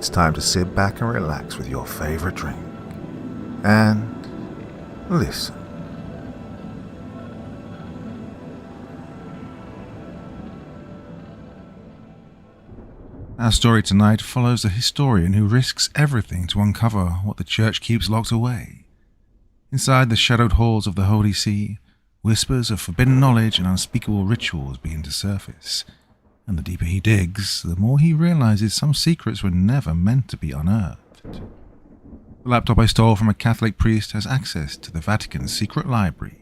it's time to sit back and relax with your favorite drink. And listen. Our story tonight follows a historian who risks everything to uncover what the church keeps locked away. Inside the shadowed halls of the Holy See, whispers of forbidden knowledge and unspeakable rituals begin to surface. And the deeper he digs, the more he realizes some secrets were never meant to be unearthed. The laptop I stole from a Catholic priest has access to the Vatican's secret library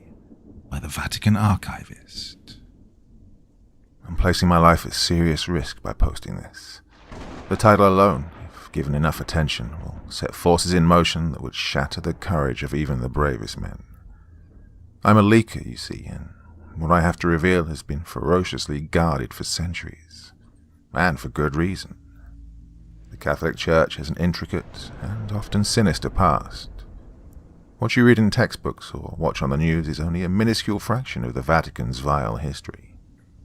by the Vatican Archivist. I'm placing my life at serious risk by posting this. The title alone, if given enough attention, will set forces in motion that would shatter the courage of even the bravest men. I'm a leaker, you see, and what I have to reveal has been ferociously guarded for centuries, and for good reason. The Catholic Church has an intricate and often sinister past. What you read in textbooks or watch on the news is only a minuscule fraction of the Vatican's vile history.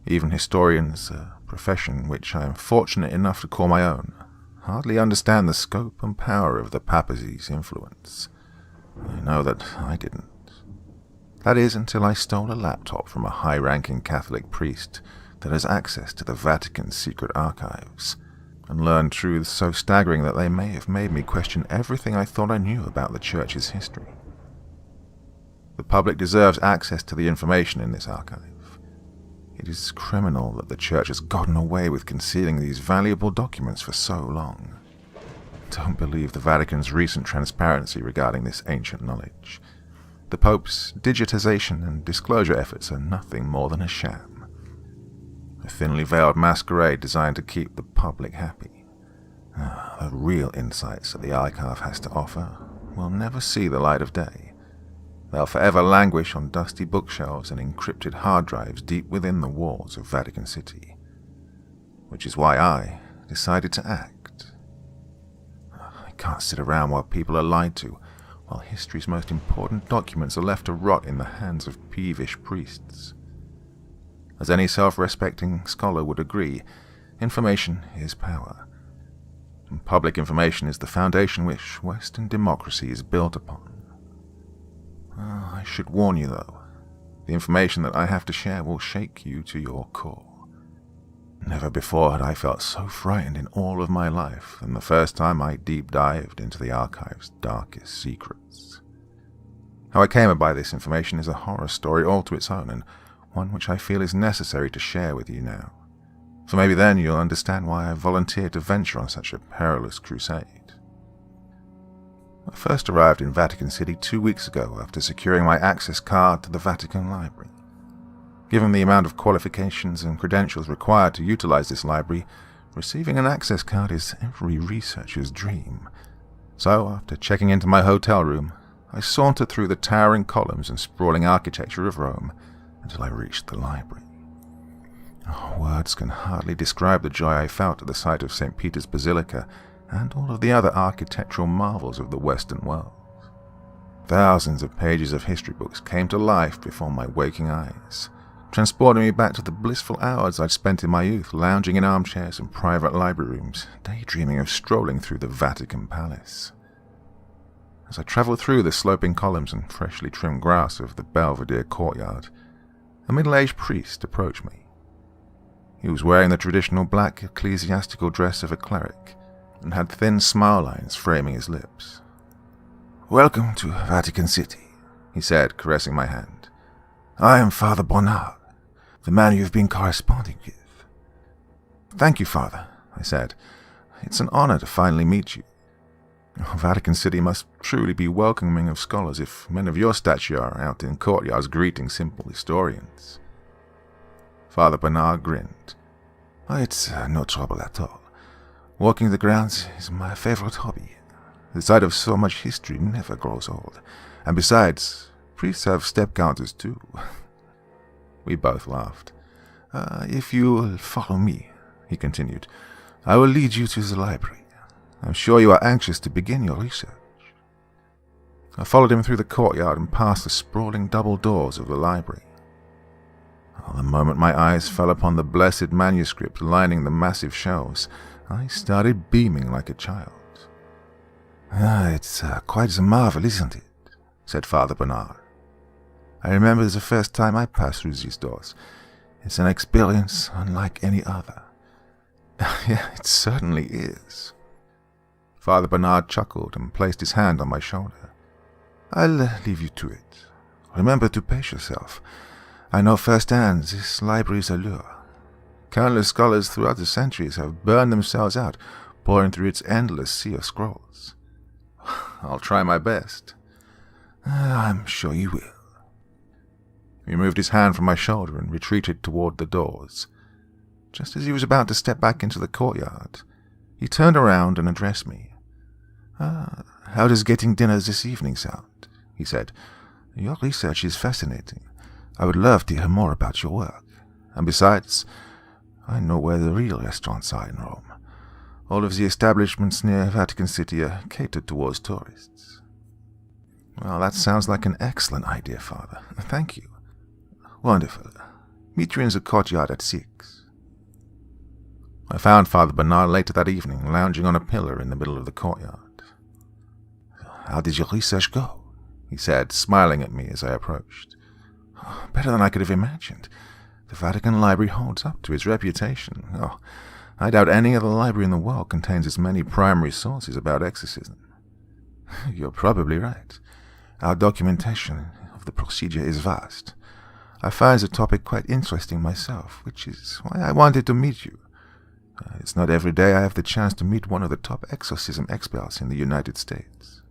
Even historians, a profession which I am fortunate enough to call my own, hardly understand the scope and power of the papacy's influence. I know that I didn't. That is, until I stole a laptop from a high-ranking Catholic priest that has access to the Vatican's secret archives, and learned truths so staggering that they may have made me question everything I thought I knew about the Church's history. The public deserves access to the information in this archive. It is criminal that the Church has gotten away with concealing these valuable documents for so long. Don't believe the Vatican's recent transparency regarding this ancient knowledge. The Pope's digitization and disclosure efforts are nothing more than a sham. A thinly veiled masquerade designed to keep the public happy. The real insights that the archive has to offer will never see the light of day. They'll forever languish on dusty bookshelves and encrypted hard drives deep within the walls of Vatican City. Which is why I decided to act. I can't sit around while people are lied to, while history's most important documents are left to rot in the hands of peevish priests. As any self-respecting scholar would agree, information is power. And public information is the foundation which Western democracy is built upon. I should warn you, though. The information that I have to share will shake you to your core. Never before had I felt so frightened in all of my life than the first time I deep-dived into the archive's darkest secrets. How I came by this information is a horror story all to its own, and one which I feel is necessary to share with you now. For maybe then you'll understand why I volunteered to venture on such a perilous crusade. I first arrived in Vatican City 2 weeks ago after securing my access card to the Vatican Library. Given the amount of qualifications and credentials required to utilize this library, receiving an access card is every researcher's dream. So, after checking into my hotel room, I sauntered through the towering columns and sprawling architecture of Rome until I reached the library. Words can hardly describe the joy I felt at the sight of St. Peter's Basilica and all of the other architectural marvels of the Western world. Thousands of pages of history books came to life before my waking eyes, transporting me back to the blissful hours I'd spent in my youth lounging in armchairs and private library rooms, daydreaming of strolling through the Vatican Palace. As I travelled through the sloping columns and freshly trimmed grass of the Belvedere courtyard, a middle-aged priest approached me. He was wearing the traditional black ecclesiastical dress of a cleric, and had thin smile lines framing his lips. "Welcome to Vatican City," he said, caressing my hand. "I am Father Bernard, the man you've been corresponding with." "Thank you, Father," I said. "It's an honor to finally meet you. Vatican City must truly be welcoming of scholars if men of your stature are out in courtyards greeting simple historians." Father Bernard grinned. "It's no trouble at all. Walking the grounds is my favorite hobby. The sight of so much history never grows old. And besides, priests have step counters too." We both laughed. "If you will follow me," he continued, "I will lead you to the library. I'm sure you are anxious to begin your research." I followed him through the courtyard and past the sprawling double doors of the library. The moment my eyes fell upon the blessed manuscript lining the massive shelves, I started beaming like a child. It's quite a marvel, isn't it? Said Father Bernard. I remember the first time I passed through these doors. It's an experience unlike any other. Yeah, it certainly is. Father Bernard chuckled and placed his hand on my shoulder. I'll leave you to it. Remember to pace yourself. I know firsthand this library's allure. Countless scholars throughout the centuries have burned themselves out, pouring through its endless sea of scrolls. I'll try my best. I'm sure you will. He moved his hand from my shoulder and retreated toward the doors. Just as he was about to step back into the courtyard, he turned around and addressed me. How does getting dinner this evening sound? He said. Your research is fascinating. I would love to hear more about your work. And besides, I know where the real restaurants are in Rome. All of the establishments near Vatican City are catered towards tourists. Well, that sounds like an excellent idea, Father. Thank you. Wonderful. Meet you in the courtyard at 6. I found Father Bernard later that evening, lounging on a pillar in the middle of the courtyard. How did your research go? He said, smiling at me as I approached. Better than I could have imagined. The Vatican Library holds up to its reputation. I doubt any other library in the world contains as many primary sources about exorcism. You're probably right. Our documentation of the procedure is vast. I find the topic quite interesting myself, which is why I wanted to meet you. It's not every day I have the chance to meet one of the top exorcism experts in the United States.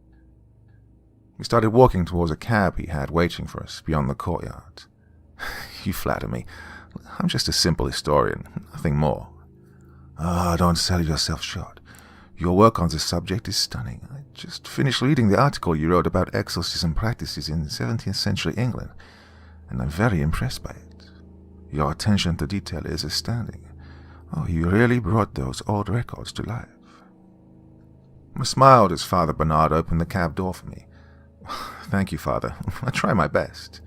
We started walking towards a cab he had waiting for us beyond the courtyard. You flatter me. I'm just a simple historian, nothing more. Don't sell yourself short. Your work on this subject is stunning. I just finished reading the article you wrote about exorcism practices in 17th century England, and I'm very impressed by it. Your attention to detail is astounding. You really brought those old records to life. I smiled as Father Bernard opened the cab door for me. Thank you, Father. I try my best.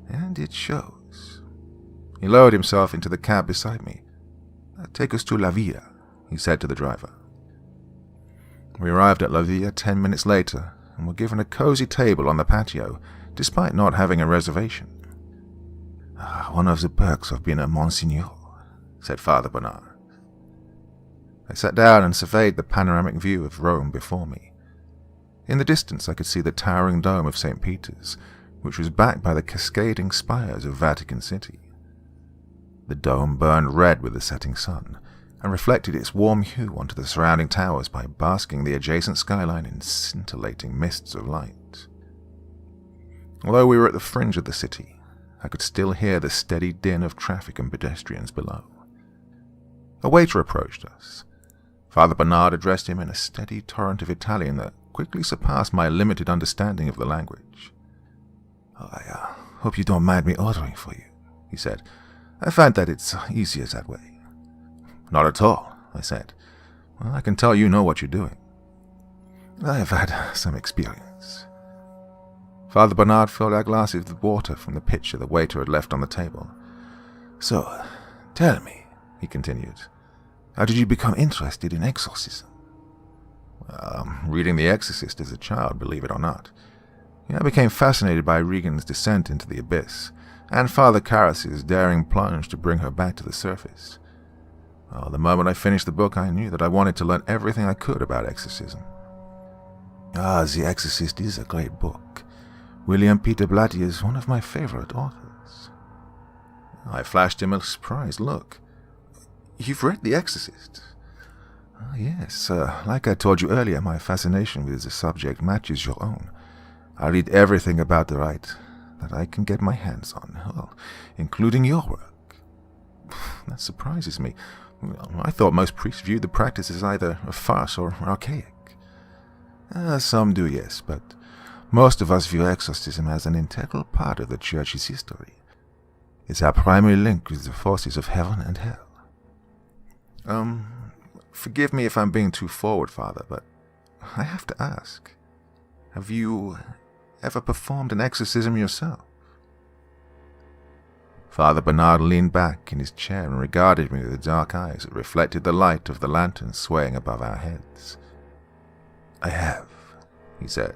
And it shows. He lowered himself into the cab beside me. Take us to La Villa, he said to the driver. We arrived at La Villa 10 minutes later and were given a cozy table on the patio, despite not having a reservation. One of the perks of being a Monsignor, said Father Bernard. I sat down and surveyed the panoramic view of Rome before me. In the distance I could see the towering dome of St. Peter's, which was backed by the cascading spires of Vatican City. The dome burned red with the setting sun, and reflected its warm hue onto the surrounding towers by basking the adjacent skyline in scintillating mists of light. Although we were at the fringe of the city, I could still hear the steady din of traffic and pedestrians below. A waiter approached us. Father Bernard addressed him in a steady torrent of Italian that quickly surpassed my limited understanding of the language. I hope you don't mind me ordering for you, he said. I find that it's easier that way. Not at all, I said. Well, I can tell you know what you're doing. I've had some experience. Father Bernard filled our glasses with water from the pitcher the waiter had left on the table. So, tell me, he continued, how did you become interested in exorcism? Reading The Exorcist as a child, believe it or not. I became fascinated by Regan's descent into the abyss, and Father Karras' daring plunge to bring her back to the surface. The moment I finished the book, I knew that I wanted to learn everything I could about exorcism. The Exorcist is a great book. William Peter Blatty is one of my favorite authors. I flashed him a surprised look. You've read The Exorcist? Yes, like I told you earlier, my fascination with the subject matches your own. I read everything about the rite that I can get my hands on, including your work. That surprises me. I thought most priests viewed the practice as either a farce or archaic. Some do, yes, but most of us view exorcism as an integral part of the Church's history. It's our primary link with the forces of heaven and hell. Forgive me if I'm being too forward, Father, but I have to ask. Have you ever performed an exorcism yourself? Father Bernard leaned back in his chair and regarded me with dark eyes that reflected the light of the lantern swaying above our heads. "I have," he said,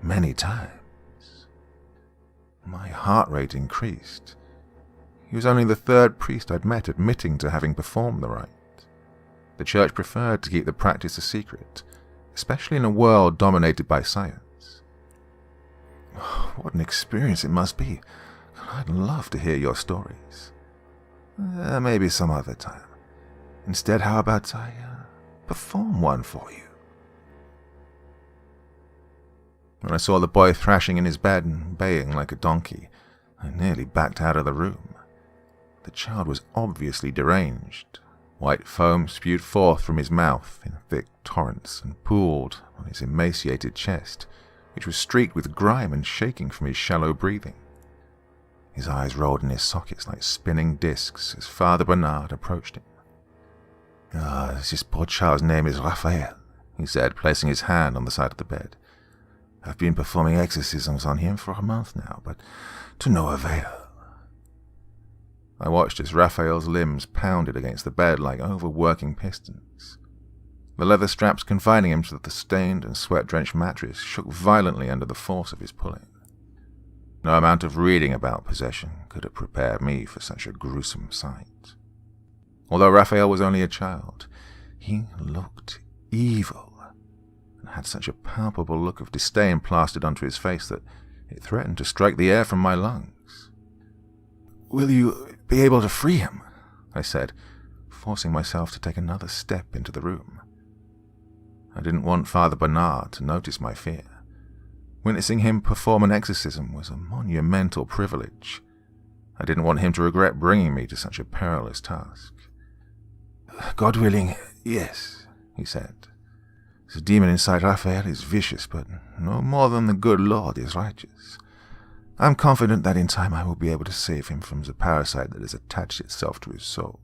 "many times." My heart rate increased. He was only the third priest I'd met admitting to having performed the rite. The church preferred to keep the practice a secret, especially in a world dominated by science. What an experience it must be. I'd love to hear your stories. Maybe some other time. Instead, how about I perform one for you? When I saw the boy thrashing in his bed and baying like a donkey, I nearly backed out of the room. The child was obviously deranged. White foam spewed forth from his mouth in thick torrents and pooled on his emaciated chest, which was streaked with grime and shaking from his shallow breathing. His eyes rolled in his sockets like spinning discs as Father Bernard approached him. This poor child's name is Raphael," he said, placing his hand on the side of the bed. "I've been performing exorcisms on him for a month now, but to no avail." I watched as Raphael's limbs pounded against the bed like overworking pistons. The leather straps confining him to the stained and sweat-drenched mattress shook violently under the force of his pulling. No amount of reading about possession could have prepared me for such a gruesome sight. Although Raphael was only a child, he looked evil, and had such a palpable look of disdain plastered onto his face that it threatened to strike the air from my lungs. "Will you be able to free him?" I said, forcing myself to take another step into the room. I didn't want Father Bernard to notice my fear. Witnessing him perform an exorcism was a monumental privilege. I didn't want him to regret bringing me to such a perilous task. "God willing, yes," he said. "The demon inside Raphael is vicious, but no more than the good Lord is righteous. I'm confident that in time I will be able to save him from the parasite that has attached itself to his soul."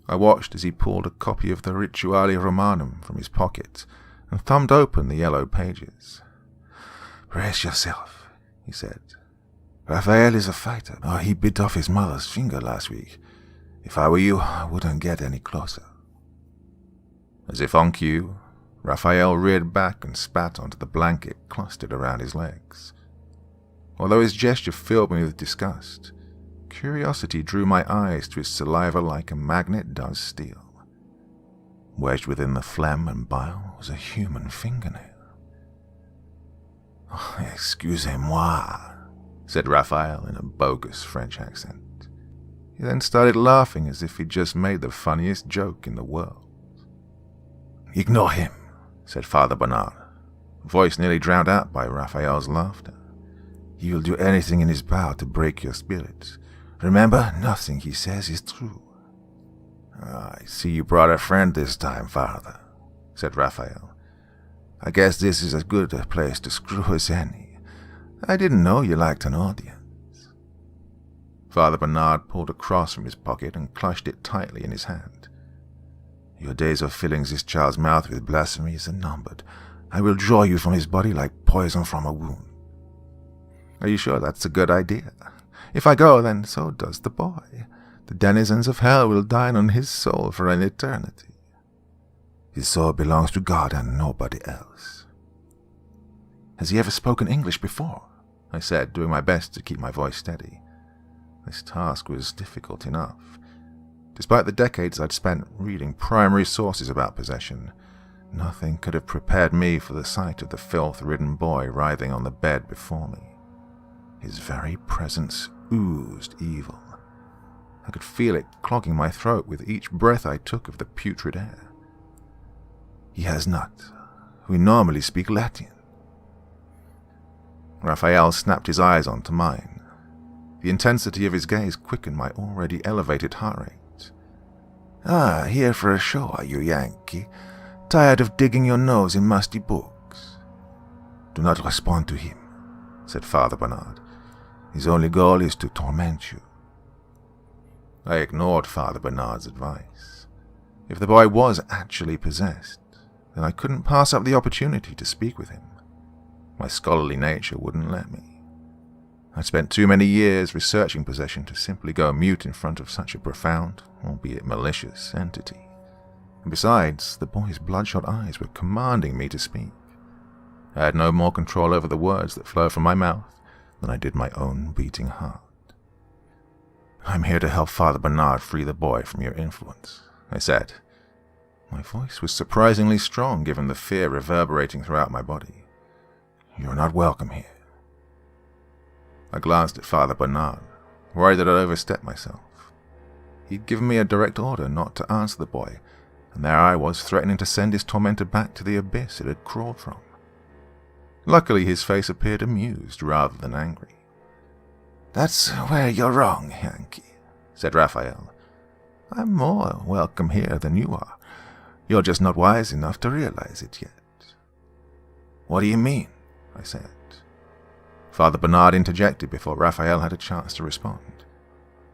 I watched as he pulled a copy of the Rituale Romanum from his pocket and thumbed open the yellowed pages. "Brace yourself," he said. "Raphael is a fighter. He bit off his mother's finger last week. If I were you, I wouldn't get any closer." As if on cue, Raphael reared back and spat onto the blanket clustered around his legs. Although his gesture filled me with disgust, curiosity drew my eyes to his saliva like a magnet does steel. Wedged within the phlegm and bile was a human fingernail. "Excusez-moi," said Raphael in a bogus French accent. He then started laughing as if he'd just made the funniest joke in the world. "Ignore him," said Father Bernard, voice nearly drowned out by Raphael's laughter. "He will do anything in his power to break your spirit. Remember, nothing he says is true." "I see you brought a friend this time, Father," said Raphael. "I guess this is as good a place to screw as any. I didn't know you liked an audience." Father Bernard pulled a cross from his pocket and clutched it tightly in his hand. "Your days of filling this child's mouth with blasphemies are numbered. I will draw you from his body like poison from a wound." "Are you sure that's a good idea? If I go, then so does the boy. The denizens of hell will dine on his soul for an eternity." "His soul belongs to God and nobody else." "Has he ever spoken English before?" I said, doing my best to keep my voice steady. This task was difficult enough. Despite the decades I'd spent reading primary sources about possession, nothing could have prepared me for the sight of the filth-ridden boy writhing on the bed before me. His very presence oozed evil. I could feel it clogging my throat with each breath I took of the putrid air. "He has not. We normally speak Latin." Raphael snapped his eyes onto mine. The intensity of his gaze quickened my already elevated heart rate. "Here for a show, are you, Yankee? Tired of digging your nose in musty books?" "Do not respond to him," said Father Bernard. "His only goal is to torment you." I ignored Father Bernard's advice. If the boy was actually possessed, then I couldn't pass up the opportunity to speak with him. My scholarly nature wouldn't let me. I'd spent too many years researching possession to simply go mute in front of such a profound, albeit malicious, entity. And besides, the boy's bloodshot eyes were commanding me to speak. I had no more control over the words that flowed from my mouth than I did my own beating heart. "I'm here to help Father Bernard free the boy from your influence," I said. My voice was surprisingly strong given the fear reverberating throughout my body. "You're not welcome here." I glanced at Father Bernard, worried that I'd overstepped myself. He'd given me a direct order not to answer the boy, and there I was threatening to send his tormentor back to the abyss it had crawled from. Luckily, his face appeared amused rather than angry. "That's where you're wrong, Yankee," said Raphael. "I'm more welcome here than you are. You're just not wise enough to realize it yet." "What do you mean?" I said. Father Bernard interjected before Raphael had a chance to respond.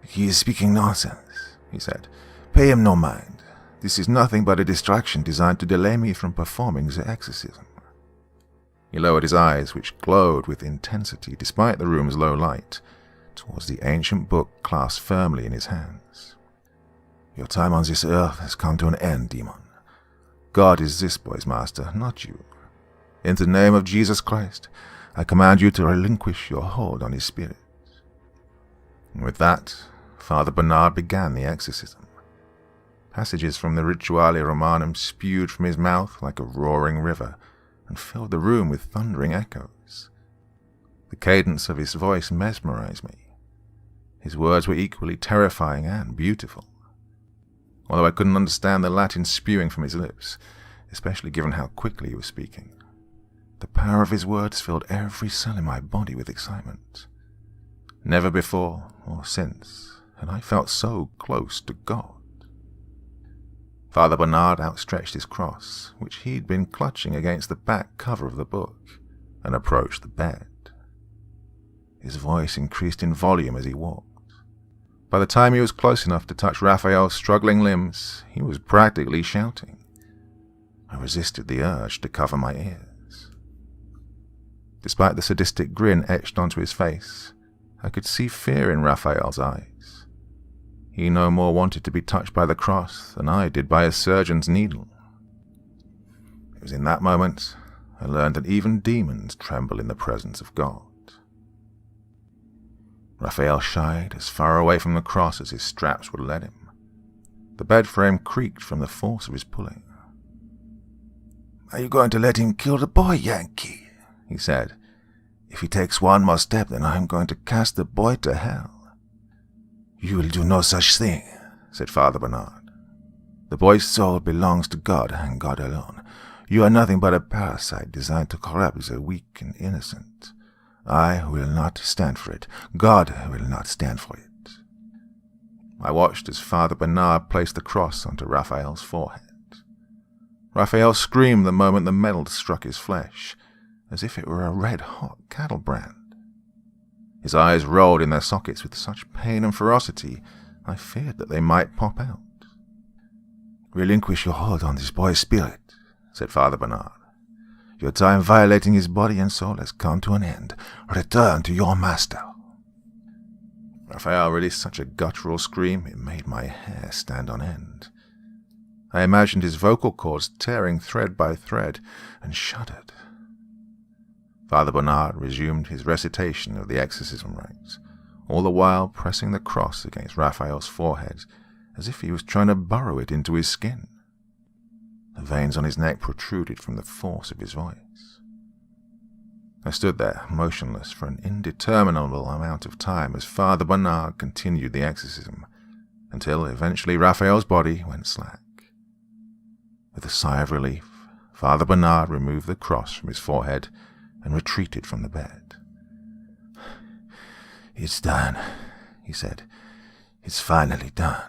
"He is speaking nonsense," he said. "Pay him no mind. This is nothing but a distraction designed to delay me from performing the exorcism." He lowered his eyes, which glowed with intensity despite the room's low light, towards the ancient book clasped firmly in his hands. "Your time on this earth has come to an end, demon. God is this boy's master, not you. In the name of Jesus Christ, I command you to relinquish your hold on his spirit." And with that, Father Bernard began the exorcism. Passages from the Rituale Romanum spewed from his mouth like a roaring river and filled the room with thundering echoes. The cadence of his voice mesmerized me. His words were equally terrifying and beautiful. Although I couldn't understand the Latin spewing from his lips, especially given how quickly he was speaking, the power of his words filled every cell in my body with excitement. Never before or since had I felt so close to God. Father Bernard outstretched his cross, which he'd been clutching against the back cover of the book, and approached the bed. His voice increased in volume as he walked. By the time he was close enough to touch Raphael's struggling limbs, he was practically shouting. I resisted the urge to cover my ears. Despite the sadistic grin etched onto his face, I could see fear in Raphael's eyes. He no more wanted to be touched by the cross than I did by a surgeon's needle. It was in that moment I learned that even demons tremble in the presence of God. Raphael shied as far away from the cross as his straps would let him. The bed frame creaked from the force of his pulling. "Are you going to let him kill the boy, Yankee?" he said. "If he takes one more step, then I'm going to cast the boy to hell." "You will do no such thing," said Father Bernard. "The boy's soul belongs to God and God alone. You are nothing but a parasite designed to corrupt the weak and innocent. I will not stand for it. God will not stand for it." I watched as Father Bernard placed the cross onto Raphael's forehead. Raphael screamed the moment the metal struck his flesh, as if it were a red-hot cattle brand. His eyes rolled in their sockets with such pain and ferocity, I feared that they might pop out. "Relinquish your hold on this boy's spirit," said Father Bernard. "Your time violating his body and soul has come to an end. Return to your master." Raphael released such a guttural scream it made my hair stand on end. I imagined his vocal cords tearing thread by thread, and shuddered. Father Bernard resumed his recitation of the exorcism rites, all the while pressing the cross against Raphael's forehead as if he was trying to burrow it into his skin. The veins on his neck protruded from the force of his voice. I stood there, motionless, for an indeterminable amount of time as Father Bernard continued the exorcism, until eventually Raphael's body went slack. With a sigh of relief, Father Bernard removed the cross from his forehead and retreated from the bed. "It's done," he said. "It's finally done."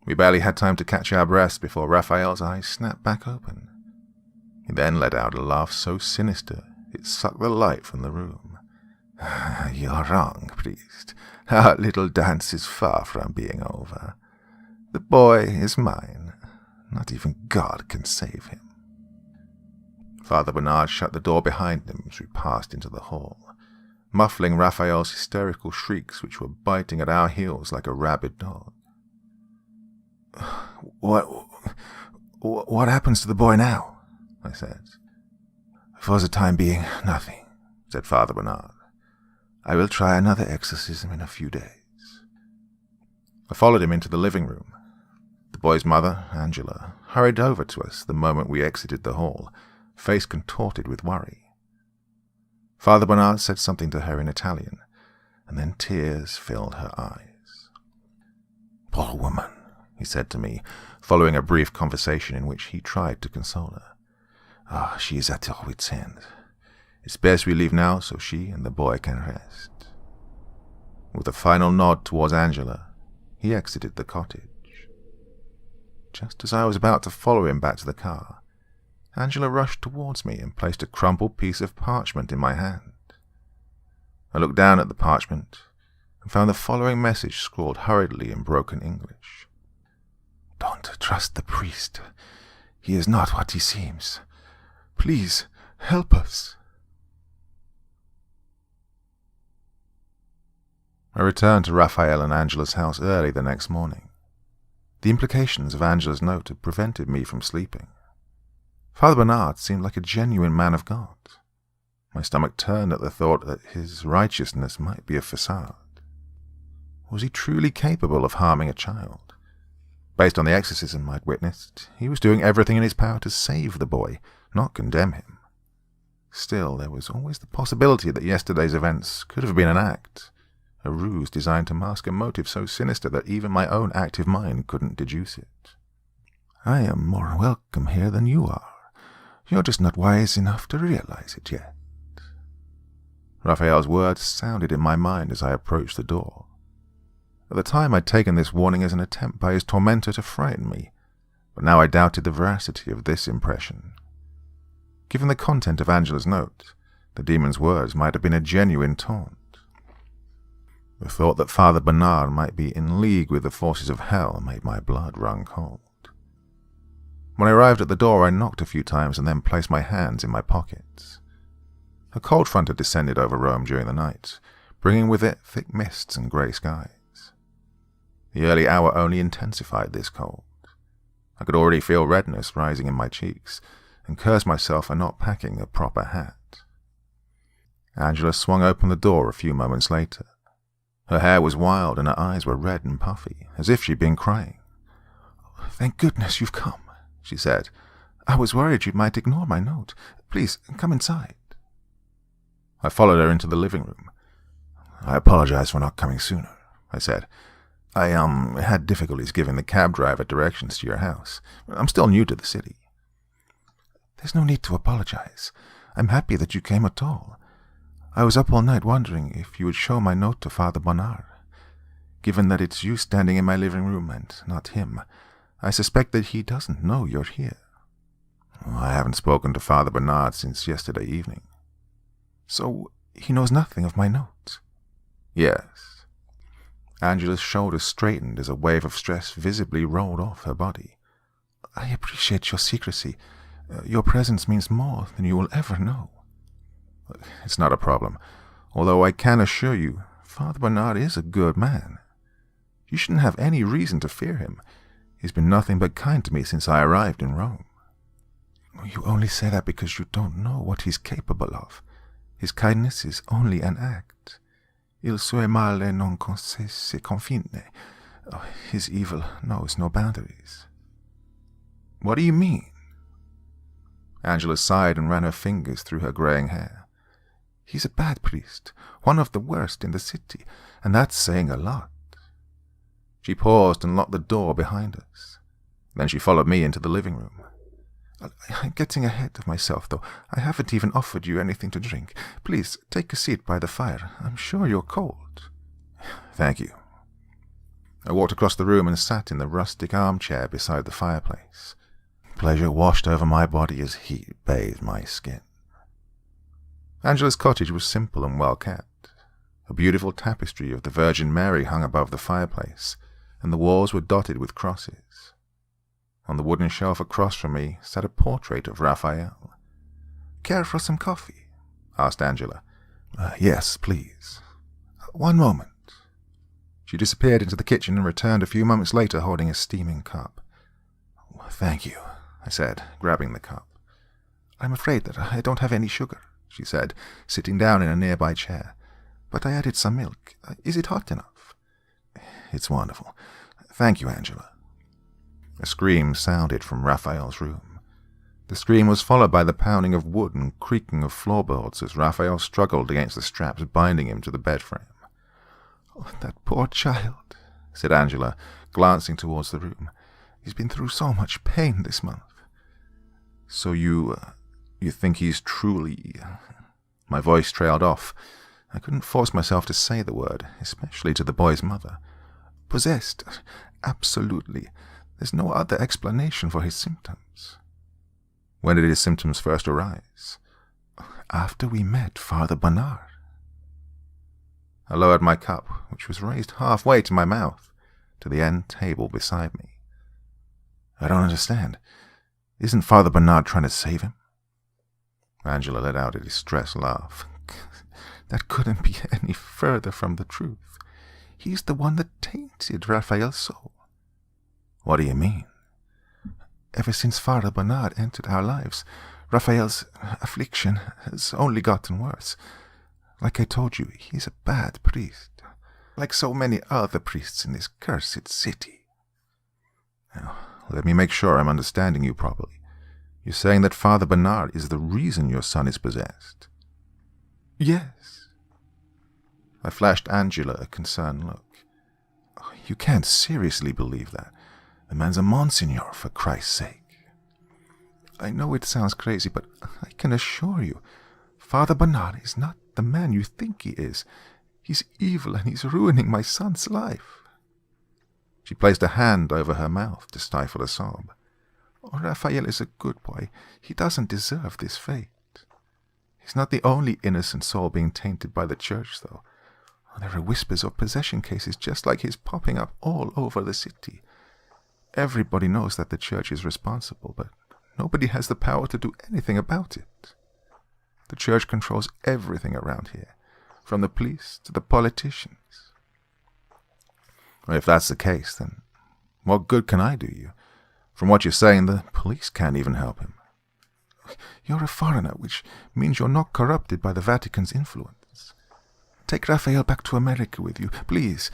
We barely had time to catch our breaths before Raphael's eyes snapped back open. He then let out a laugh so sinister it sucked the light from the room. "You're wrong, priest. Our little dance is far from being over. The boy is mine. Not even God can save him." Father Bernard shut the door behind him as we passed into the hall, muffling Raphael's hysterical shrieks which were biting at our heels like a rabid dog. What happens to the boy now? I said. For the time being, nothing, said Father Bernard. I will try another exorcism in a few days. I followed him into the living room. The boy's mother, Angela, hurried over to us the moment we exited the hall, face contorted with worry. Father Bernard said something to her in Italian, and then tears filled her eyes. Poor woman, he said to me, following a brief conversation in which he tried to console her. She is at her wit's end. It's best we leave now so she and the boy can rest. With a final nod towards Angela, he exited the cottage. Just as I was about to follow him back to the car, Angela rushed towards me and placed a crumpled piece of parchment in my hand. I looked down at the parchment and found the following message scrawled hurriedly in broken English. Don't trust the priest. He is not what he seems. Please, help us. I returned to Raphael and Angela's house early the next morning. The implications of Angela's note had prevented me from sleeping. Father Bernard seemed like a genuine man of God. My stomach turned at the thought that his righteousness might be a facade. Was he truly capable of harming a child? Based on the exorcism I'd witnessed, he was doing everything in his power to save the boy, not condemn him. Still, there was always the possibility that yesterday's events could have been an act, a ruse designed to mask a motive so sinister that even my own active mind couldn't deduce it. I am more welcome here than you are. You're just not wise enough to realize it yet. Raphael's words sounded in my mind as I approached the door. At the time I'd taken this warning as an attempt by his tormentor to frighten me, but now I doubted the veracity of this impression. Given the content of Angela's note, the demon's words might have been a genuine taunt. The thought that Father Bernard might be in league with the forces of hell made my blood run cold. When I arrived at the door, I knocked a few times and then placed my hands in my pockets. A cold front had descended over Rome during the night, bringing with it thick mists and grey skies. The early hour only intensified this cold. I could already feel redness rising in my cheeks, and cursed myself for not packing a proper hat. Angela swung open the door a few moments later. Her hair was wild and her eyes were red and puffy, as if she'd been crying. Thank goodness you've come, she said. I was worried you might ignore my note. Please, come inside. I followed her into the living room. I apologize for not coming sooner, I said. I had difficulties giving the cab driver directions to your house. I'm still new to the city. There's no need to apologize. I'm happy that you came at all. I was up all night wondering if you would show my note to Father Bernard. Given that it's you standing in my living room and not him, I suspect that he doesn't know you're here. I haven't spoken to Father Bernard since yesterday evening. So he knows nothing of my note? Yes. Angela's shoulders straightened as a wave of stress visibly rolled off her body. I appreciate your secrecy. Your presence means more than you will ever know. It's not a problem, although I can assure you, Father Bernard is a good man. You shouldn't have any reason to fear him. He's been nothing but kind to me since I arrived in Rome. You only say that because you don't know what he's capable of. His kindness is only an act. Il suo male non se confine. His evil knows no boundaries. What do you mean? Angela sighed and ran her fingers through her greying hair. He's a bad priest, one of the worst in the city, and that's saying a lot. She paused and locked the door behind us. Then she followed me into the living room. I'm getting ahead of myself, though. I haven't even offered you anything to drink. Please, take a seat by the fire. I'm sure you're cold. Thank you. I walked across the room and sat in the rustic armchair beside the fireplace. Pleasure washed over my body as heat bathed my skin. Angela's cottage was simple and well kept. A beautiful tapestry of the Virgin Mary hung above the fireplace, and the walls were dotted with crosses. On the wooden shelf across from me sat a portrait of Raphael. Care for some coffee? Asked Angela, Yes, please. One moment. She disappeared into the kitchen and returned a few moments later holding a steaming cup. Thank you, I said, grabbing the cup. I'm afraid that I don't have any sugar, she said, sitting down in a nearby chair. But I added some milk. Is it hot enough? It's wonderful. Thank you, Angela. A scream sounded from Raphael's room. The scream was followed by the pounding of wood and creaking of floorboards as Raphael struggled against the straps binding him to the bed frame. Oh, that poor child, said Angela, glancing towards the room. He's been through so much pain this month. So you think he's truly... My voice trailed off. I couldn't force myself to say the word, especially to the boy's mother. Possessed. Absolutely. There's no other explanation for his symptoms. When did his symptoms first arise? After we met Father Bernard. I lowered my cup, which was raised halfway to my mouth, to the end table beside me. I don't understand. Isn't Father Bernard trying to save him? Angela let out a distressed laugh. That couldn't be any further from the truth. He's the one that tainted Raphael's soul. What do you mean? Ever since Father Bernard entered our lives, Raphael's affliction has only gotten worse. Like I told you, he's a bad priest, like so many other priests in this cursed city. Now, let me make sure I'm understanding you properly. You're saying that Father Bernard is the reason your son is possessed? Yes. I flashed Angela a concerned look. Oh, you can't seriously believe that. The man's a Monsignor, for Christ's sake. I know it sounds crazy, but I can assure you, Father Bernard is not the man you think he is. He's evil and he's ruining my son's life. She placed a hand over her mouth to stifle a sob. Oh, Raphael is a good boy. He doesn't deserve this fate. He's not the only innocent soul being tainted by the church, though. Oh, there are whispers of possession cases just like his popping up all over the city. Everybody knows that the church is responsible, but nobody has the power to do anything about it. The church controls everything around here, from the police to the politicians. Well, if that's the case, then what good can I do you? From what you're saying, the police can't even help him. You're a foreigner, which means you're not corrupted by the Vatican's influence. Take Raphael back to America with you, please.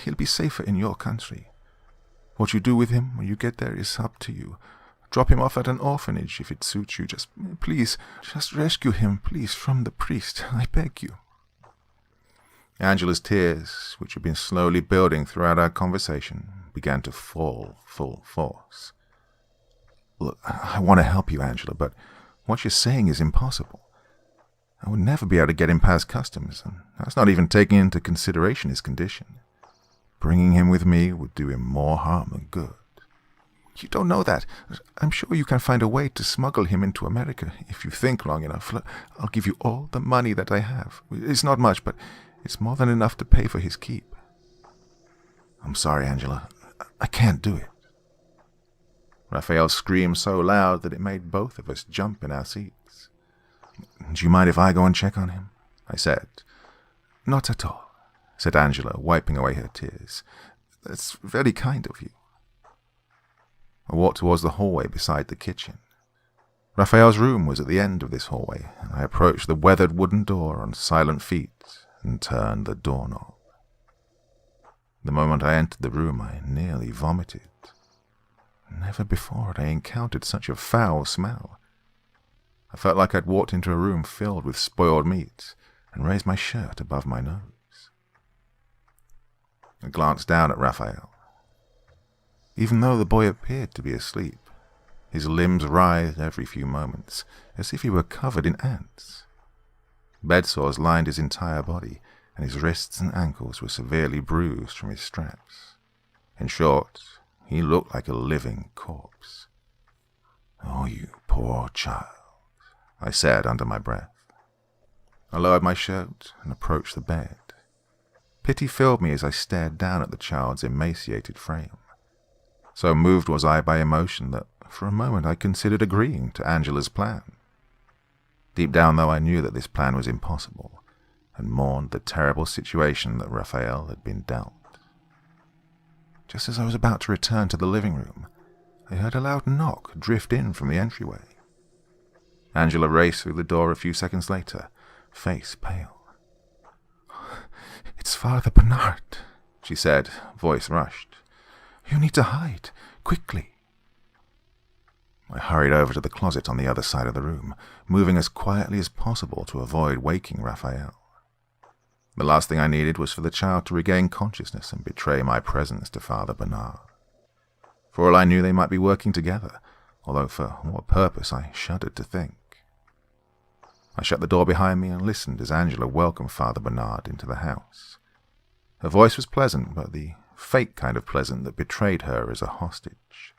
He'll be safer in your country. What you do with him when you get there is up to you. Drop him off at an orphanage if it suits you. Just rescue him, please, from the priest. I beg you. Angela's tears, which had been slowly building throughout our conversation, began to fall full force. Look, I want to help you, Angela, but what you're saying is impossible. I would never be able to get him past customs, and that's not even taking into consideration his condition. Bringing him with me would do him more harm than good. You don't know that. I'm sure you can find a way to smuggle him into America if you think long enough. I'll give you all the money that I have. It's not much, but it's more than enough to pay for his keep. I'm sorry, Angela. I can't do it. Raphael screamed so loud that it made both of us jump in our seats. Do you mind if I go and check on him? I said. Not at all, said Angela, wiping away her tears. That's very kind of you. I walked towards the hallway beside the kitchen. Raphael's room was at the end of this hallway, and I approached the weathered wooden door on silent feet and turned the doorknob. The moment I entered the room, I nearly vomited. Never before had I encountered such a foul smell. I felt like I'd walked into a room filled with spoiled meat and raised my shirt above my nose. I glanced down at Raphael. Even though the boy appeared to be asleep, his limbs writhed every few moments, as if he were covered in ants. Bed sores lined his entire body, and his wrists and ankles were severely bruised from his straps. In short, he looked like a living corpse. Oh, you poor child, I said under my breath. I lowered my shirt and approached the bed. Pity filled me as I stared down at the child's emaciated frame. So moved was I by emotion that for a moment I considered agreeing to Angela's plan. Deep down, though, I knew that this plan was impossible. and mourned the terrible situation that Raphael had been dealt. Just as I was about to return to the living room, I heard a loud knock drift in from the entryway. Angela raced through the door a few seconds later, face pale. "It's Father Bernard," she said, voice rushed. "You need to hide, quickly." I hurried over to the closet on the other side of the room, moving as quietly as possible to avoid waking Raphael. The last thing I needed was for the child to regain consciousness and betray my presence to Father Bernard. For all I knew, they might be working together, although for what purpose I shuddered to think. I shut the door behind me and listened as Angela welcomed Father Bernard into the house. Her voice was pleasant, but the fake kind of pleasant that betrayed her as a hostage.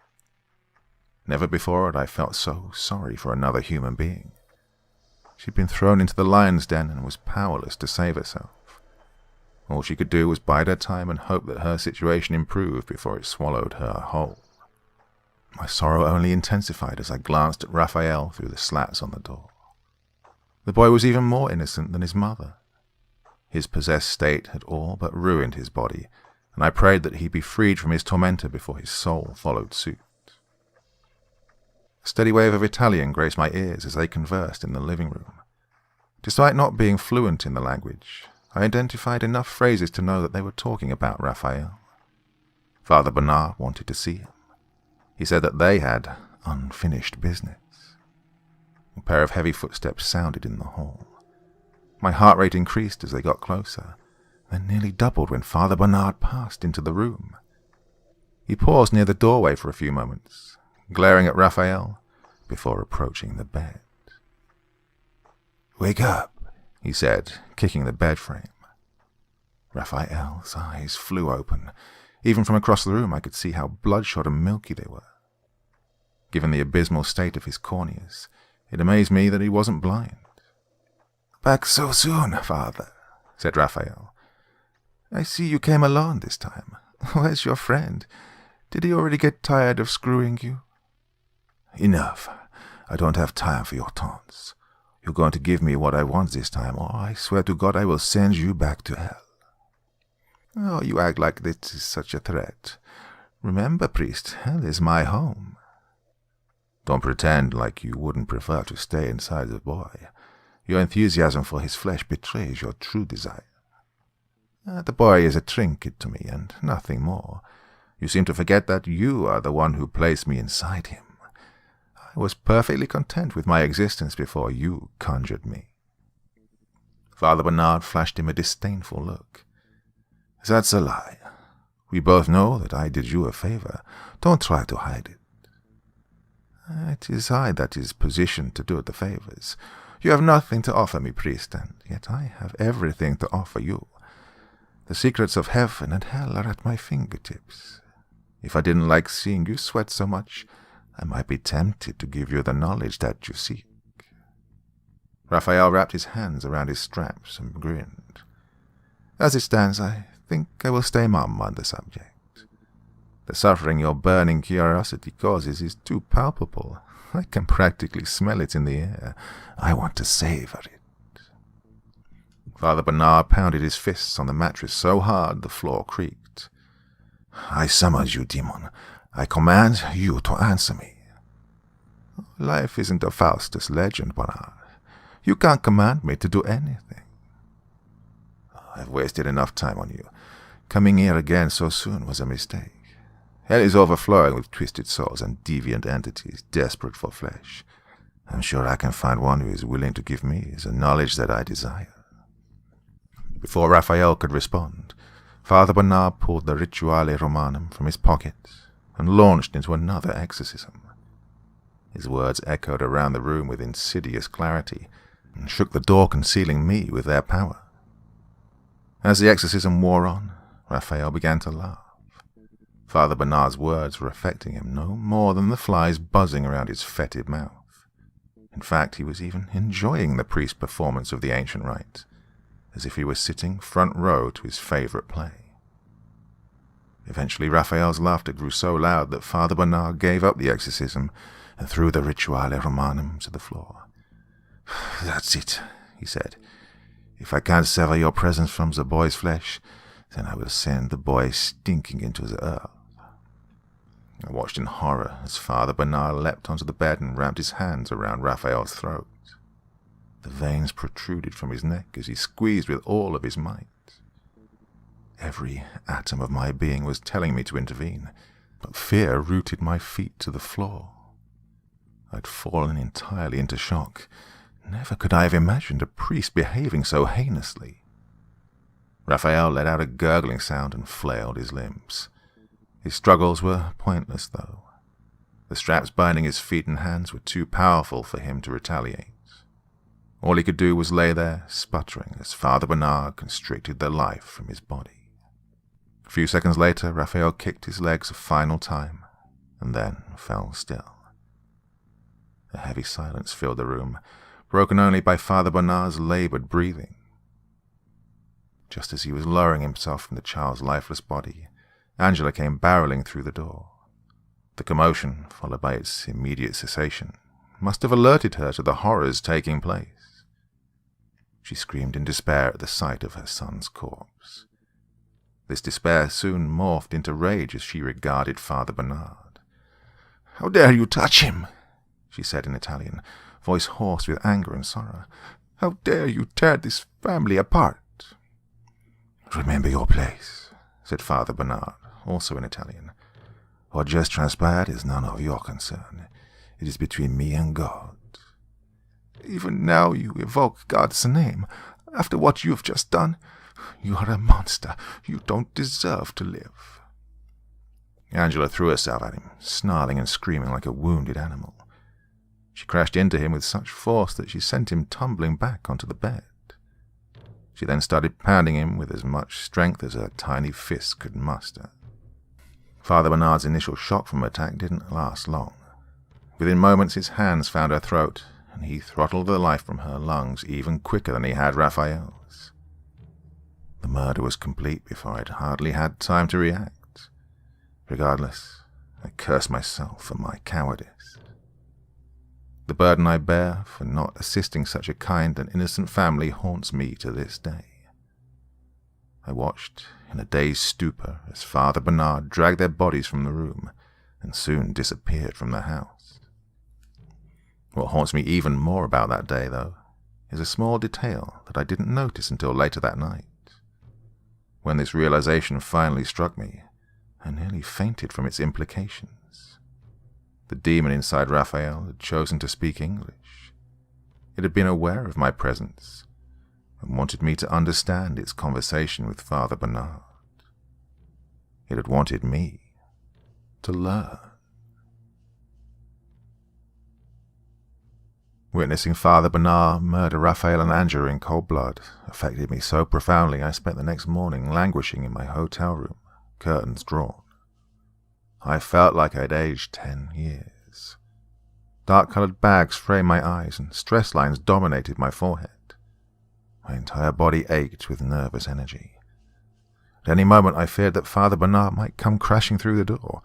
Never before had I felt so sorry for another human being. She'd been thrown into the lion's den and was powerless to save herself. All she could do was bide her time and hope that her situation improved before it swallowed her whole. My sorrow only intensified as I glanced at Raphael through the slats on the door. The boy was even more innocent than his mother. His possessed state had all but ruined his body, and I prayed that he be freed from his tormentor before his soul followed suit. A steady wave of Italian graced my ears as they conversed in the living room. Despite not being fluent in the language, I identified enough phrases to know that they were talking about Raphael. Father Bernard wanted to see him. He said that they had unfinished business. A pair of heavy footsteps sounded in the hall. My heart rate increased as they got closer, then nearly doubled when Father Bernard passed into the room. He paused near the doorway for a few moments, glaring at Raphael before approaching the bed. "Wake up," he said, kicking the bed frame. Raphael's eyes flew open. Even from across the room I could see how bloodshot and milky they were. Given the abysmal state of his corneas, it amazed me that he wasn't blind. "Back so soon, Father," said Raphael. "I see you came alone this time. Where's your friend? Did he already get tired of screwing you?" "Enough. I don't have time for your taunts. You're going to give me what I want this time, or I swear to God I will send you back to hell." "Oh, you act like this is such a threat. Remember, priest, hell is my home." "Don't pretend like you wouldn't prefer to stay inside the boy. Your enthusiasm for his flesh betrays your true desire. The boy is a trinket to me, and nothing more. You seem to forget that you are the one who placed me inside him. I was perfectly content with my existence before you conjured me." Father Bernard flashed him a disdainful look. "That's a lie. We both know that I did you a favor. Don't try to hide it." "It is I that is positioned to do the favors. You have nothing to offer me, priest, and yet I have everything to offer you. The secrets of heaven and hell are at my fingertips. If I didn't like seeing you sweat so much, I might be tempted to give you the knowledge that you seek." Raphael wrapped his hands around his straps and grinned. "As it stands, I think I will stay mum on the subject. The suffering your burning curiosity causes is too palpable. I can practically smell it in the air. I want to savor it." Father Bernard pounded his fists on the mattress so hard the floor creaked. "I summons you, demon. I command you to answer me." "Life isn't a Faustus legend, Bernard. You can't command me to do anything." "I've wasted enough time on you. Coming here again so soon was a mistake. Hell is overflowing with twisted souls and deviant entities desperate for flesh. I'm sure I can find one who is willing to give me the knowledge that I desire." Before Raphael could respond, Father Bernard pulled the Rituale Romanum from his pocket and launched into another exorcism. His words echoed around the room with insidious clarity and shook the door concealing me with their power. As the exorcism wore on, Raphael began to laugh. Father Bernard's words were affecting him no more than the flies buzzing around his fetid mouth. In fact, he was even enjoying the priest's performance of the ancient rite, as if he were sitting front row to his favorite play. Eventually, Raphael's laughter grew so loud that Father Bernard gave up the exorcism and threw the Rituale Romanum to the floor. "That's it," he said. If I can't sever your presence from the boy's flesh, then I will send the boy stinking into the earth. I watched in horror as Father Bernard leapt onto the bed and wrapped his hands around Raphael's throat. The veins protruded from his neck as he squeezed with all of his might. Every atom of my being was telling me to intervene, but fear rooted my feet to the floor. I'd fallen entirely into shock. Never could I have imagined a priest behaving so heinously. Raphael let out a gurgling sound and flailed his limbs. His struggles were pointless, though. The straps binding his feet and hands were too powerful for him to retaliate. All he could do was lay there, sputtering, as Father Bernard constricted the life from his body. A few seconds later, Raphael kicked his legs a final time, and then fell still. A heavy silence filled the room, broken only by Father Bernard's labored breathing. Just as he was lowering himself from the child's lifeless body, Angela came barreling through the door. The commotion, followed by its immediate cessation, must have alerted her to the horrors taking place. She screamed in despair at the sight of her son's corpse. This despair soon morphed into rage as she regarded Father Bernard. "How dare you touch him?" she said in Italian, voice hoarse with anger and sorrow. "How dare you tear this family apart?" "Remember your place," said Father Bernard, also in Italian. "What just transpired is none of your concern. It is between me and God." "Even now you evoke God's name. After what you have just done, you are a monster. You don't deserve to live." Angela threw herself at him, snarling and screaming like a wounded animal. She crashed into him with such force that she sent him tumbling back onto the bed. She then started pounding him with as much strength as her tiny fists could muster. Father Bernard's initial shock from attack didn't last long. Within moments his hands found her throat, and he throttled the life from her lungs even quicker than he had Raphael's. The murder was complete before I'd hardly had time to react. Regardless, I cursed myself for my cowardice. The burden I bear for not assisting such a kind and innocent family haunts me to this day. I watched in a dazed stupor as Father Bernard dragged their bodies from the room and soon disappeared from the house. What haunts me even more about that day, though, is a small detail that I didn't notice until later that night. When this realization finally struck me, I nearly fainted from its implications. The demon inside Raphael had chosen to speak English. It had been aware of my presence and wanted me to understand its conversation with Father Bernard. It had wanted me to learn. Witnessing Father Bernard murder Raphael and Angela in cold blood affected me so profoundly I spent the next morning languishing in my hotel room, curtains drawn. I felt like I'd aged 10 years. Dark-colored bags framed my eyes and stress lines dominated my forehead. My entire body ached with nervous energy. At any moment I feared that Father Bernard might come crashing through the door,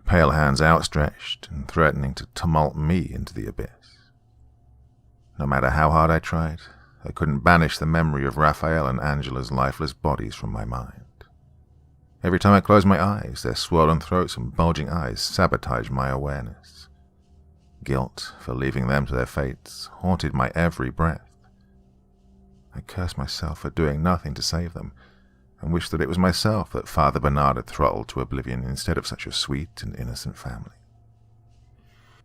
pale hands outstretched and threatening to tumult me into the abyss. No matter how hard I tried, I couldn't banish the memory of Raphael and Angela's lifeless bodies from my mind. Every time I closed my eyes, their swollen throats and bulging eyes sabotaged my awareness. Guilt for leaving them to their fates haunted my every breath. I cursed myself for doing nothing to save them, and wished that it was myself that Father Bernard had throttled to oblivion instead of such a sweet and innocent family.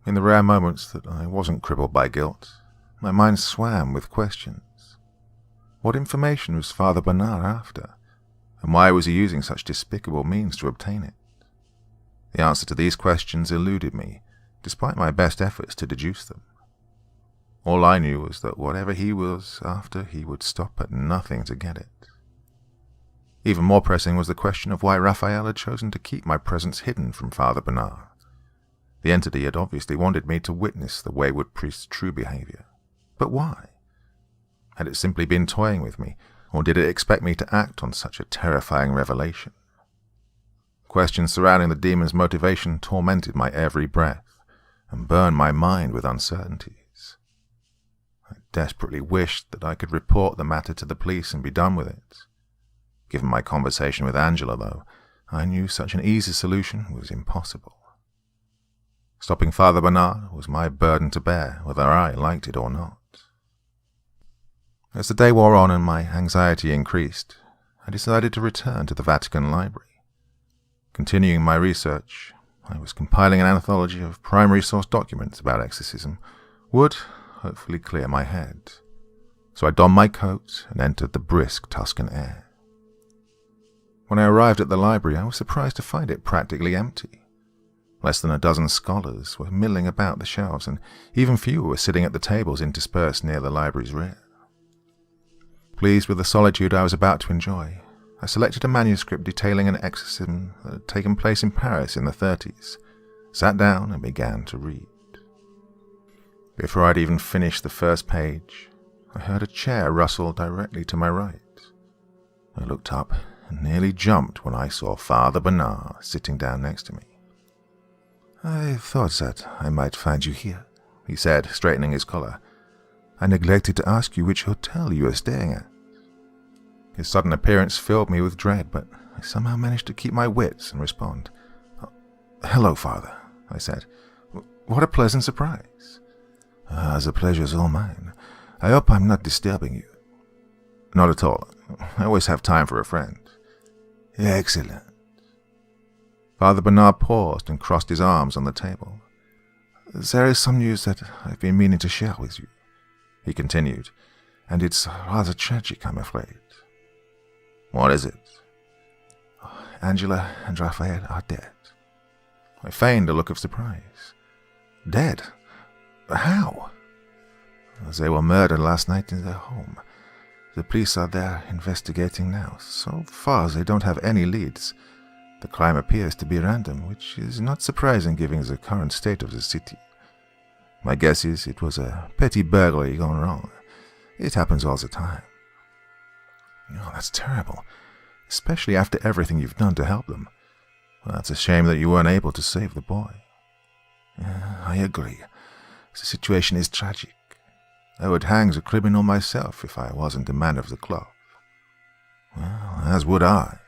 In the rare moments that I wasn't crippled by guilt, my mind swam with questions. What information was Father Bernard after, and why was he using such despicable means to obtain it? The answer to these questions eluded me, despite my best efforts to deduce them. All I knew was that whatever he was after, he would stop at nothing to get it. Even more pressing was the question of why Raphael had chosen to keep my presence hidden from Father Bernard. The entity had obviously wanted me to witness the wayward priest's true behavior. But why? Had it simply been toying with me, or did it expect me to act on such a terrifying revelation? Questions surrounding the demon's motivation tormented my every breath and burned my mind with uncertainties. I desperately wished that I could report the matter to the police and be done with it. Given my conversation with Angela, though, I knew such an easy solution was impossible. Stopping Father Bernard was my burden to bear, whether I liked it or not. As the day wore on and my anxiety increased, I decided to return to the Vatican Library. Continuing my research, I was compiling an anthology of primary source documents about exorcism would hopefully clear my head. So I donned my coat and entered the brisk Tuscan air. When I arrived at the library, I was surprised to find it practically empty. Less than a dozen scholars were milling about the shelves, and even fewer were sitting at the tables interspersed near the library's rear. Pleased with the solitude I was about to enjoy, I selected a manuscript detailing an exorcism that had taken place in Paris in the 30s, sat down and began to read. Before I'd even finished the first page, I heard a chair rustle directly to my right. I looked up and nearly jumped when I saw Father Bernard sitting down next to me. "I thought that I might find you here," he said, straightening his collar. "I neglected to ask you which hotel you are staying at." His sudden appearance filled me with dread, but I somehow managed to keep my wits and respond. "Hello, Father," I said. "What a pleasant surprise." "The pleasure's all mine. I hope I'm not disturbing you." "Not at all. I always have time for a friend." "Excellent." Father Bernard paused and crossed his arms on the table. "There is some news that I've been meaning to share with you," he continued, "and it's rather tragic, I'm afraid." "What is it?" "Angela and Raphael are dead." I feigned a look of surprise. "Dead? How?" "They were murdered last night in their home. The police are there investigating now. So far, they don't have any leads. The crime appears to be random, which is not surprising given the current state of the city. My guess is it was a petty burglary gone wrong. It happens all the time." "Oh, that's terrible, especially after everything you've done to help them. Well, it's a shame that you weren't able to save the boy." "I agree. The situation is tragic. I would hang the criminal myself if I wasn't a man of the cloth." "Well, as would I."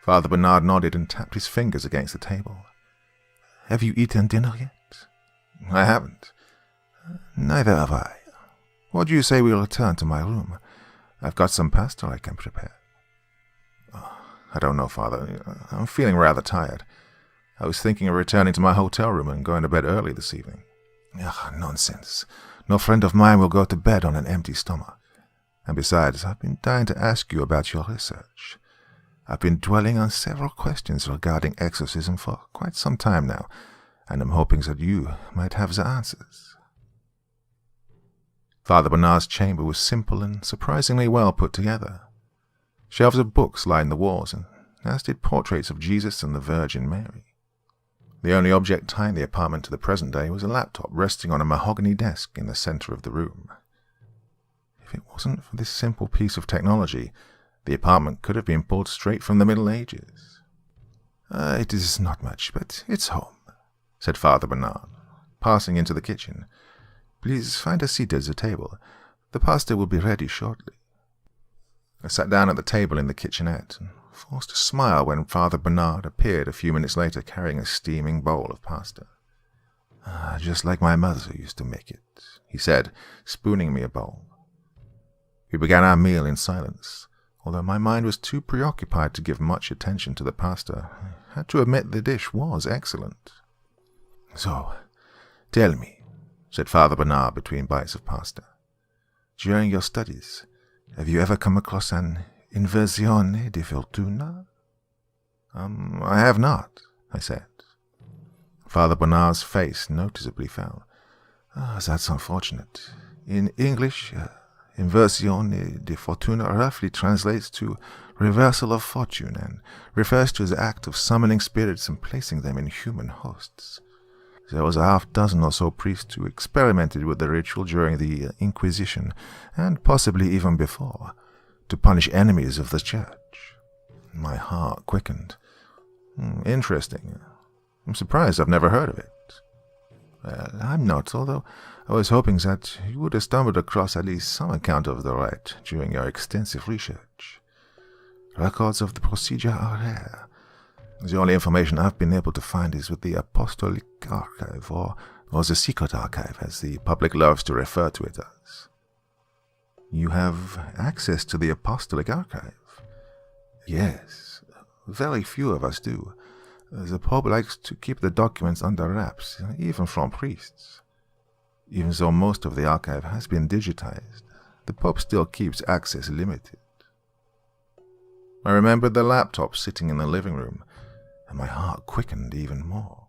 Father Bernard nodded and tapped his fingers against the table. "Have you eaten dinner yet?" "I haven't." "Neither have I. What do you say we return to my room? I've got some pasta I can prepare." "I don't know, Father. I'm feeling rather tired. I was thinking of returning to my hotel room and going to bed early this evening." "Nonsense. No friend of mine will go to bed on an empty stomach. And besides, I've been dying to ask you about your research. I've been dwelling on several questions regarding exorcism for quite some time now, and I'm hoping that you might have the answers." Father Bernard's chamber was simple and surprisingly well put together. Shelves of books lined the walls, and as did portraits of Jesus and the Virgin Mary. The only object tying the apartment to the present day was a laptop resting on a mahogany desk in the center of the room. If it wasn't for this simple piece of technology, the apartment could have been pulled straight from the Middle Ages. "It is not much, but it's home," said Father Bernard, passing into the kitchen. "Please find a seat at the table. The pasta will be ready shortly." I sat down at the table in the kitchenette and forced a smile when Father Bernard appeared a few minutes later carrying a steaming bowl of pasta. "Just like my mother used to make it," he said, spooning me a bowl. We began our meal in silence. Although my mind was too preoccupied to give much attention to the pasta, I had to admit the dish was excellent. "So, tell me," said Father Bernard between bites of pasta, "during your studies, have you ever come across an inversione di fortuna?" "I have not," I said. Father Bernard's face noticeably fell. "That's unfortunate. In English, inversione di fortuna roughly translates to reversal of fortune and refers to the act of summoning spirits and placing them in human hosts. There was a half-dozen or so priests who experimented with the ritual during the Inquisition, and possibly even before, to punish enemies of the church." My heart quickened. "Interesting. I'm surprised I've never heard of it." Well, I'm not, although I was hoping that you would have stumbled across at least some account of the rite during your extensive research. Records of the procedure are rare. The only information I've been able to find is with the Apostolic Archive, or the Secret Archive, as the public loves to refer to it as. You have access to the Apostolic Archive? Yes, very few of us do. The Pope likes to keep the documents under wraps, even from priests. Even though most of the archive has been digitized, the Pope still keeps access limited. I remembered the laptop sitting in the living room, and my heart quickened even more.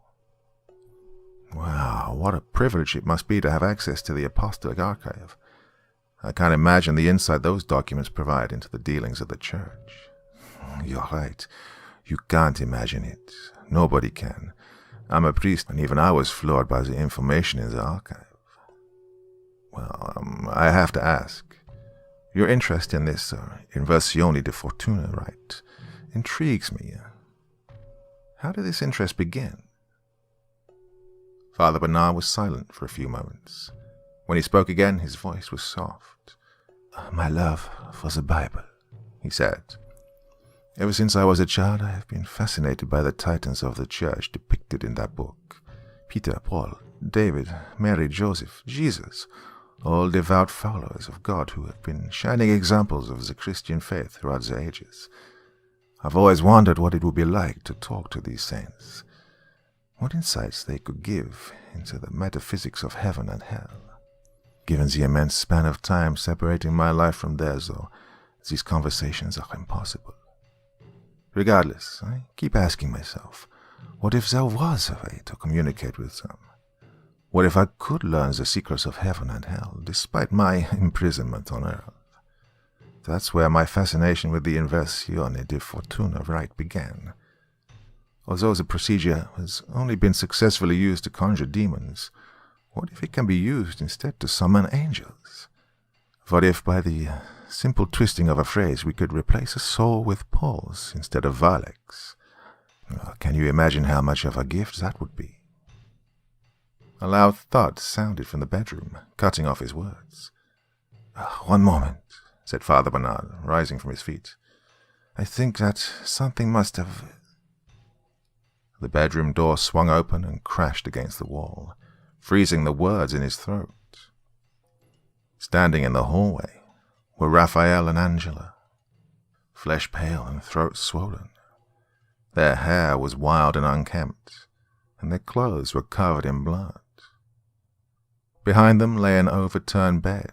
Wow, what a privilege it must be to have access to the Apostolic Archive. I can't imagine the insight those documents provide into the dealings of the Church. You're right. You can't imagine it. Nobody can. I'm a priest, and even I was floored by the information in the archive. Well, I have to ask. Your interest in this Inversione di Fortuna rite intrigues me. How did this interest begin? Father Bernard was silent for a few moments. When he spoke again, his voice was soft. My love for the Bible, he said. Ever since I was a child, I have been fascinated by the titans of the Church depicted in that book. Peter, Paul, David, Mary, Joseph, Jesus, all devout followers of God who have been shining examples of the Christian faith throughout the ages. I've always wondered what it would be like to talk to these saints, what insights they could give into the metaphysics of heaven and hell. Given the immense span of time separating my life from theirs, though, these conversations are impossible. Regardless, I keep asking myself, what if there was a way to communicate with them? What if I could learn the secrets of heaven and hell, despite my imprisonment on earth? That's where my fascination with the Inversione di Fortuna rite began. Although the procedure has only been successfully used to conjure demons, what if it can be used instead to summon angels? What if by the simple twisting of a phrase we could replace a soul with pulse instead of varlex? Can you imagine how much of a gift that would be? A loud thud sounded from the bedroom, cutting off his words. One moment, said Father Bernard, rising from his feet. I think that something must have... The bedroom door swung open and crashed against the wall, freezing the words in his throat. Standing in the hallway were Raphael and Angela, flesh pale and throat swollen. Their hair was wild and unkempt, and their clothes were covered in blood. Behind them lay an overturned bed,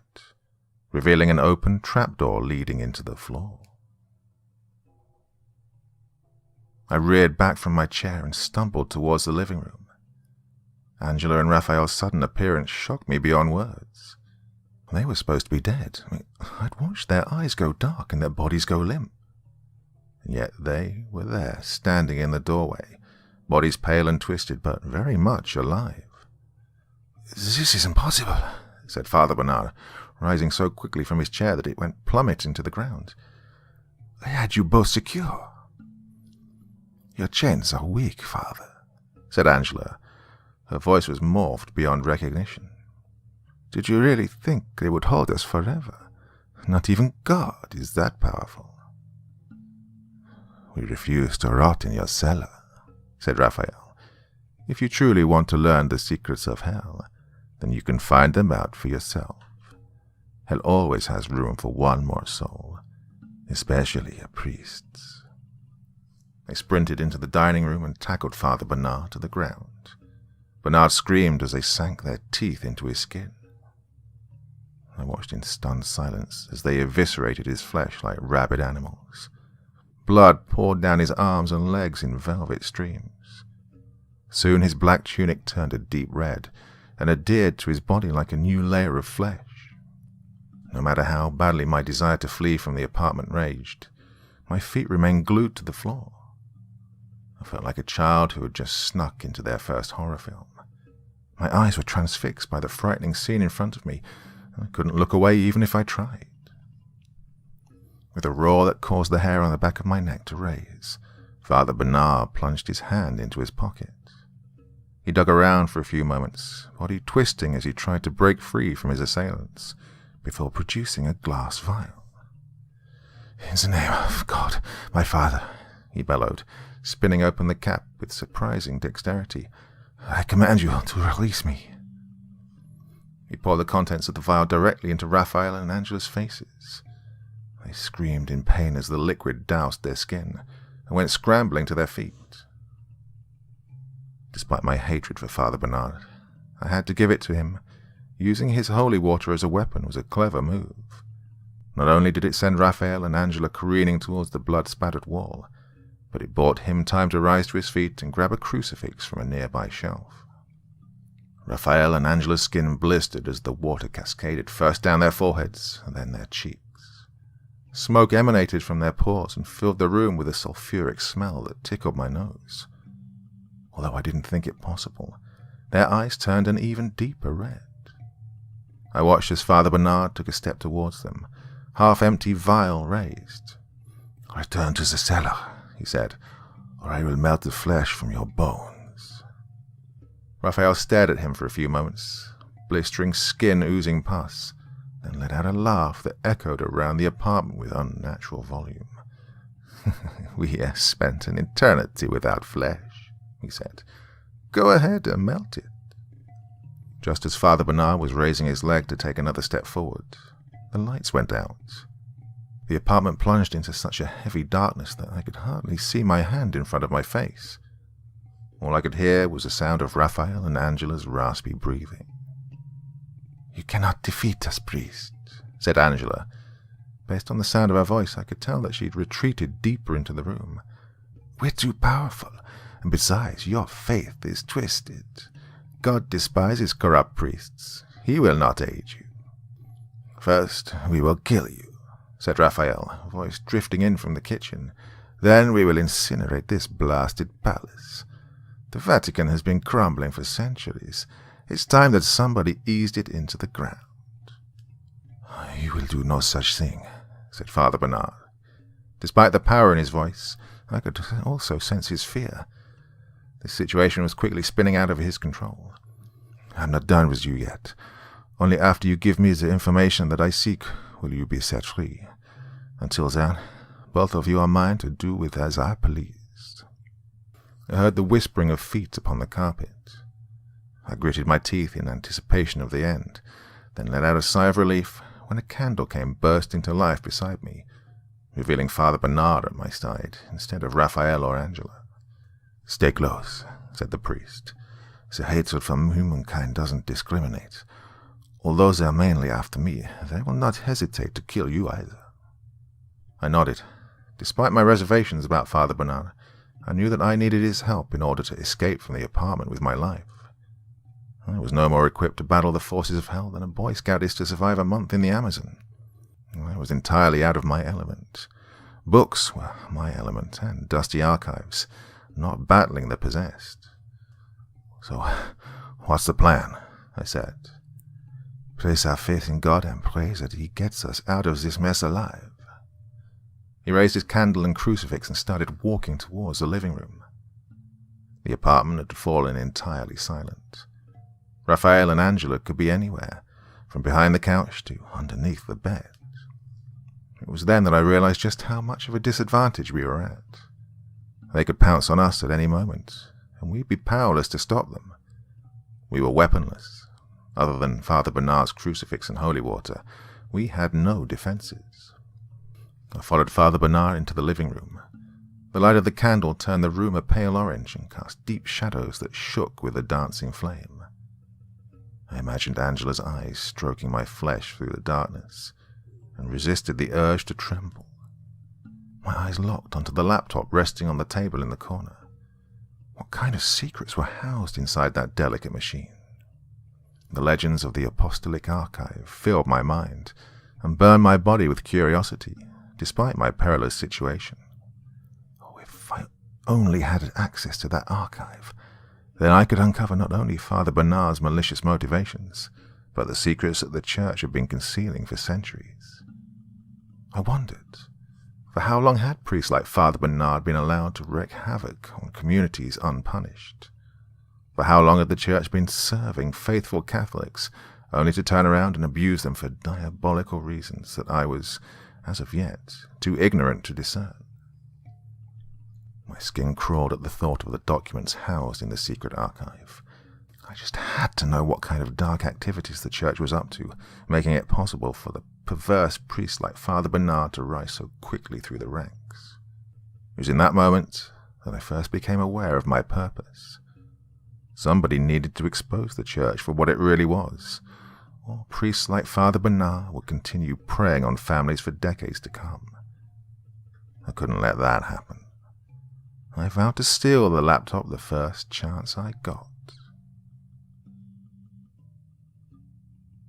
revealing an open trapdoor leading into the floor. I reared back from my chair and stumbled towards the living room. Angela and Raphael's sudden appearance shocked me beyond words. They were supposed to be dead. I'd watched their eyes go dark and their bodies go limp. And yet they were there, standing in the doorway, bodies pale and twisted, but very much alive. This is impossible, said Father Bernard, rising so quickly from his chair that it went plummet into the ground. I had you both secure. Your chains are weak, Father, said Angela. Her voice was morphed beyond recognition. Did you really think they would hold us forever? Not even God is that powerful. We refuse to rot in your cellar, said Raphael. If you truly want to learn the secrets of hell, then you can find them out for yourself. Hell always has room for one more soul, especially a priest's. They sprinted into the dining room and tackled Father Bernard to the ground. Bernard screamed as they sank their teeth into his skin. I watched in stunned silence as they eviscerated his flesh like rabid animals. Blood poured down his arms and legs in velvet streams. Soon his black tunic turned a deep red and adhered to his body like a new layer of flesh. No matter how badly my desire to flee from the apartment raged, my feet remained glued to the floor. I felt like a child who had just snuck into their first horror film. My eyes were transfixed by the frightening scene in front of me. I couldn't look away even if I tried. With a roar that caused the hair on the back of my neck to raise, Father Bernard plunged his hand into his pocket. He dug around for a few moments, body twisting as he tried to break free from his assailants, before producing a glass vial. "In the name of God, my father," he bellowed, spinning open the cap with surprising dexterity, "I command you to release me." He poured the contents of the vial directly into Raphael and Angela's faces. They screamed in pain as the liquid doused their skin and went scrambling to their feet. Despite my hatred for Father Bernard, I had to give it to him. Using his holy water as a weapon was a clever move. Not only did it send Raphael and Angela careening towards the blood-spattered wall, but it bought him time to rise to his feet and grab a crucifix from a nearby shelf. Raphael and Angela's skin blistered as the water cascaded first down their foreheads and then their cheeks. Smoke emanated from their pores and filled the room with a sulfuric smell that tickled my nose. Although I didn't think it possible, their eyes turned an even deeper red. I watched as Father Bernard took a step towards them, half-empty vial raised. "Return to the cellar," he said, "or I will melt the flesh from your bones." Raphael stared at him for a few moments, blistering skin oozing pus, then let out a laugh that echoed around the apartment with unnatural volume. "We have spent an eternity without flesh," he said. "Go ahead and melt it." Just as Father Bernard was raising his leg to take another step forward, the lights went out. The apartment plunged into such a heavy darkness that I could hardly see my hand in front of my face. All I could hear was the sound of Raphael and Angela's raspy breathing. "You cannot defeat us, priest," said Angela. Based on the sound of her voice, I could tell that she'd retreated deeper into the room. "We're too powerful, and besides, your faith is twisted. God despises corrupt priests. He will not aid you." "First, we will kill you," said Raphael, voice drifting in from the kitchen. "Then we will incinerate this blasted palace. The Vatican has been crumbling for centuries. It's time that somebody eased it into the ground." "You will do no such thing," said Father Bernard. Despite the power in his voice, I could also sense his fear. The situation was quickly spinning out of his control. "I'm not done with you yet. Only after you give me the information that I seek will you be set free. Until then, both of you are mine to do with as I please." I heard the whispering of feet upon the carpet. I gritted my teeth in anticipation of the end, then let out a sigh of relief when a candle came bursting to life beside me, revealing Father Bernard at my side instead of Raphael or Angela. "Stay close," said the priest. "The hatred from humankind doesn't discriminate. Although they're mainly after me, they will not hesitate to kill you either." I nodded. Despite my reservations about Father Bernard, I knew that I needed his help in order to escape from the apartment with my life. I was no more equipped to battle the forces of hell than a Boy Scout is to survive a month in the Amazon. I was entirely out of my element. Books were my element, and dusty archives, not battling the possessed. "So, what's the plan?" I said. "Place our faith in God and pray that He gets us out of this mess alive." He raised his candle and crucifix and started walking towards the living room. The apartment had fallen entirely silent. Raphael and Angela could be anywhere, from behind the couch to underneath the bed. It was then that I realized just how much of a disadvantage we were at. They could pounce on us at any moment, and we'd be powerless to stop them. We were weaponless. Other than Father Bernard's crucifix and holy water, we had no defenses. I followed Father Bernard into the living room. The light of the candle turned the room a pale orange and cast deep shadows that shook with the dancing flame. I imagined Angela's eyes stroking my flesh through the darkness, and resisted the urge to tremble. My eyes locked onto the laptop resting on the table in the corner. What kind of secrets were housed inside that delicate machine? The legends of the Apostolic Archive filled my mind and burned my body with curiosity, despite my perilous situation. Oh, if I only had access to that archive, then I could uncover not only Father Bernard's malicious motivations, but the secrets that the Church had been concealing for centuries. I wondered, for how long had priests like Father Bernard been allowed to wreak havoc on communities unpunished? For how long had the church been serving faithful Catholics, only to turn around and abuse them for diabolical reasons that I was, as of yet, too ignorant to discern? My skin crawled at the thought of the documents housed in the secret archive. I just had to know what kind of dark activities the church was up to, making it possible for the perverse priest like Father Bernard to rise so quickly through the ranks. It was in that moment that I first became aware of my purpose. Somebody needed to expose the church for what it really was, or priests like Father Bernard would continue preying on families for decades to come. I couldn't let that happen. I vowed to steal the laptop the first chance I got.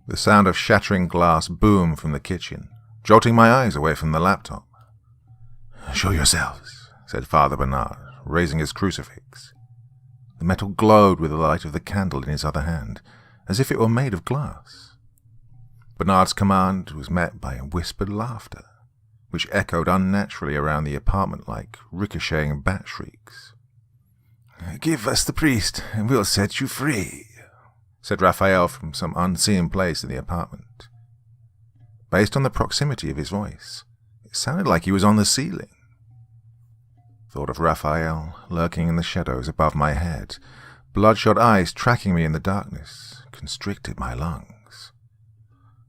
The sound of shattering glass boomed from the kitchen, jolting my eyes away from the laptop. "Show yourselves," said Father Bernard, raising his crucifix. The metal glowed with the light of the candle in his other hand, as if it were made of glass. Bernard's command was met by whispered laughter, which echoed unnaturally around the apartment like ricocheting bat shrieks. "Give us the priest, and we'll set you free," said Raphael from some unseen place in the apartment. Based on the proximity of his voice, it sounded like he was on the ceiling. Thought of Raphael lurking in the shadows above my head, bloodshot eyes tracking me in the darkness, constricted my lungs.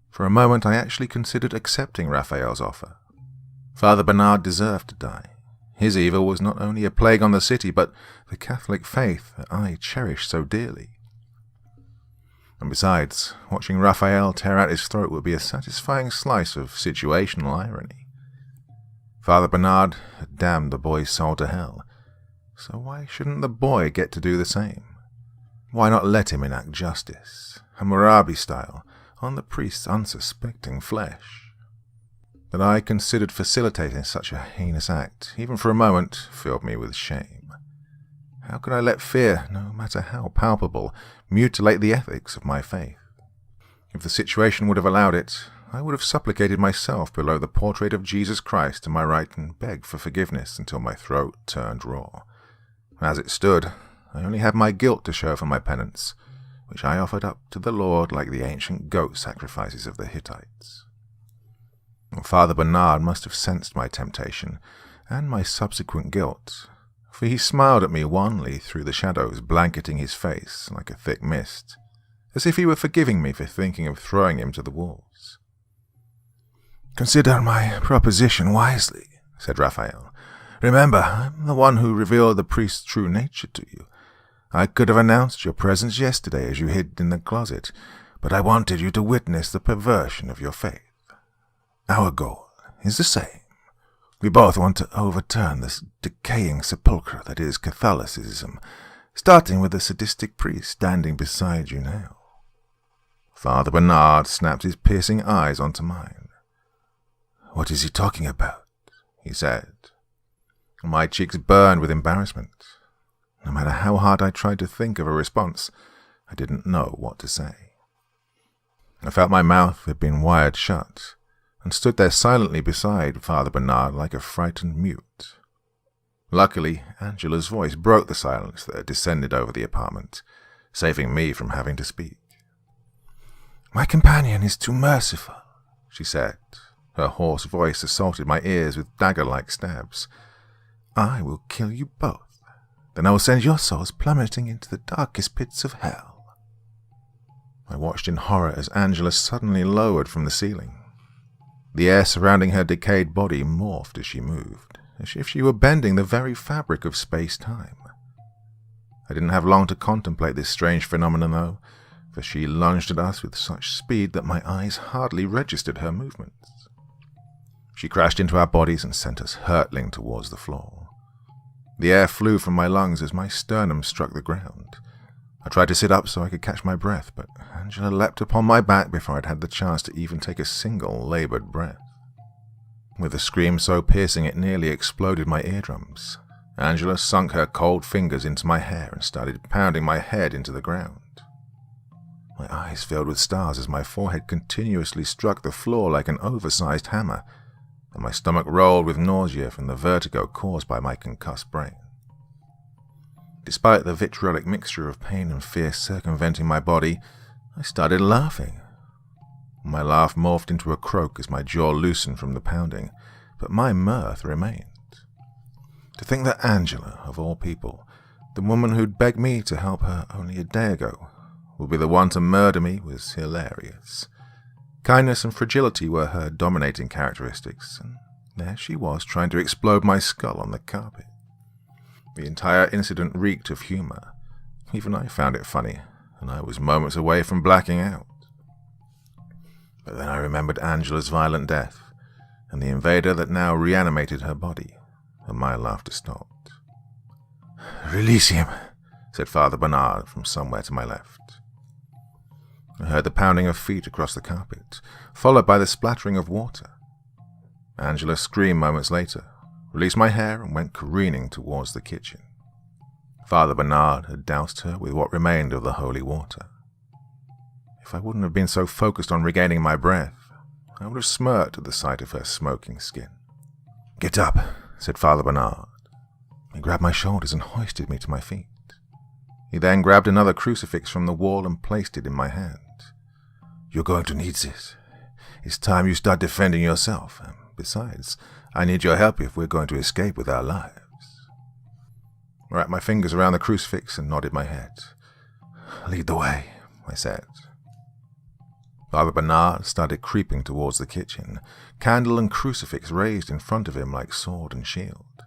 For a moment I actually considered accepting Raphael's offer. Father Bernard deserved to die. His evil was not only a plague on the city, but the Catholic faith that I cherished so dearly. And besides, watching Raphael tear out his throat would be a satisfying slice of situational irony. Father Bernard had damned the boy's soul to hell, so why shouldn't the boy get to do the same? Why not let him enact justice, Hammurabi style, on the priest's unsuspecting flesh? That I considered facilitating such a heinous act, even for a moment, filled me with shame. How could I let fear, no matter how palpable, mutilate the ethics of my faith? If the situation would have allowed it, I would have supplicated myself below the portrait of Jesus Christ to my right and begged for forgiveness until my throat turned raw. As it stood, I only had my guilt to show for my penance, which I offered up to the Lord like the ancient goat sacrifices of the Hittites. Father Bernard must have sensed my temptation and my subsequent guilt, for he smiled at me wanly through the shadows blanketing his face like a thick mist, as if he were forgiving me for thinking of throwing him to the wolves. "Consider my proposition wisely," said Raphael. "Remember, I'm the one who revealed the priest's true nature to you. I could have announced your presence yesterday as you hid in the closet, but I wanted you to witness the perversion of your faith. Our goal is the same. We both want to overturn this decaying sepulchre that is Catholicism, starting with the sadistic priest standing beside you now." Father Bernard snapped his piercing eyes onto mine. "What is he talking about?" he said. My cheeks burned with embarrassment. No matter how hard I tried to think of a response, I didn't know what to say. I felt my mouth had been wired shut, and stood there silently beside Father Bernard like a frightened mute. Luckily, Angela's voice broke the silence that had descended over the apartment, saving me from having to speak. "My companion is too merciful," she said. Her hoarse voice assaulted my ears with dagger-like stabs. "I will kill you both. Then I will send your souls plummeting into the darkest pits of hell." I watched in horror as Angela suddenly lowered from the ceiling. The air surrounding her decayed body morphed as she moved, as if she were bending the very fabric of space-time. I didn't have long to contemplate this strange phenomenon, though, for she lunged at us with such speed that my eyes hardly registered her movements. She crashed into our bodies and sent us hurtling towards the floor. The air flew from my lungs as my sternum struck the ground. I tried to sit up so I could catch my breath, but Angela leapt upon my back before I'd had the chance to even take a single labored breath. With a scream so piercing it nearly exploded my eardrums, Angela sunk her cold fingers into my hair and started pounding my head into the ground. My eyes filled with stars as my forehead continuously struck the floor like an oversized hammer, and my stomach rolled with nausea from the vertigo caused by my concussed brain. Despite the vitriolic mixture of pain and fear circumventing my body, I started laughing. My laugh morphed into a croak as my jaw loosened from the pounding, but my mirth remained. To think that Angela, of all people, the woman who'd begged me to help her only a day ago, would be the one to murder me was hilarious. Kindness and fragility were her dominating characteristics, and there she was trying to explode my skull on the carpet. The entire incident reeked of humor. Even I found it funny, and I was moments away from blacking out. But then I remembered Angela's violent death, and the invader that now reanimated her body, and my laughter stopped. "Release him," said Father Bernard from somewhere to my left. I heard the pounding of feet across the carpet, followed by the splattering of water. Angela screamed moments later, released my hair, and went careening towards the kitchen. Father Bernard had doused her with what remained of the holy water. If I wouldn't have been so focused on regaining my breath, I would have smirked at the sight of her smoking skin. "Get up," said Father Bernard. He grabbed my shoulders and hoisted me to my feet. He then grabbed another crucifix from the wall and placed it in my hand. "You're going to need this. It's time you start defending yourself. Besides, I need your help if we're going to escape with our lives." I wrapped my fingers around the crucifix and nodded my head. "Lead the way," I said. Father Bernard started creeping towards the kitchen, candle and crucifix raised in front of him like sword and shield.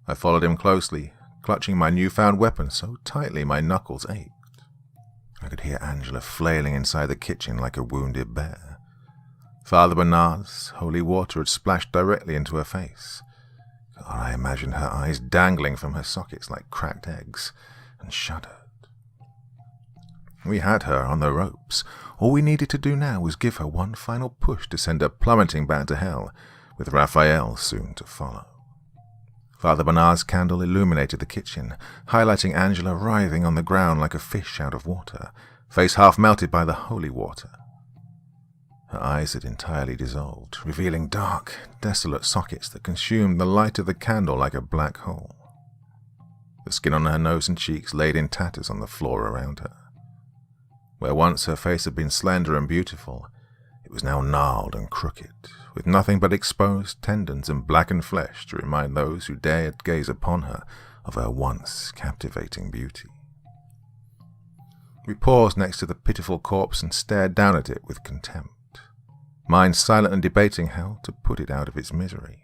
I followed him closely, clutching my newfound weapon so tightly my knuckles ached. I could hear Angela flailing inside the kitchen like a wounded bear. Father Bernard's holy water had splashed directly into her face. God, I imagined her eyes dangling from her sockets like cracked eggs, and shuddered. We had her on the ropes. All we needed to do now was give her one final push to send her plummeting back to hell, with Raphael soon to follow. Father Bernard's candle illuminated the kitchen, highlighting Angela writhing on the ground like a fish out of water, face half melted by the holy water. Her eyes had entirely dissolved, revealing dark, desolate sockets that consumed the light of the candle like a black hole. The skin on her nose and cheeks laid in tatters on the floor around her. Where once her face had been slender and beautiful, it was now gnarled and crooked, with nothing but exposed tendons and blackened flesh to remind those who dared gaze upon her of her once captivating beauty. We paused next to the pitiful corpse and stared down at it with contempt, minds silent and debating how to put it out of its misery.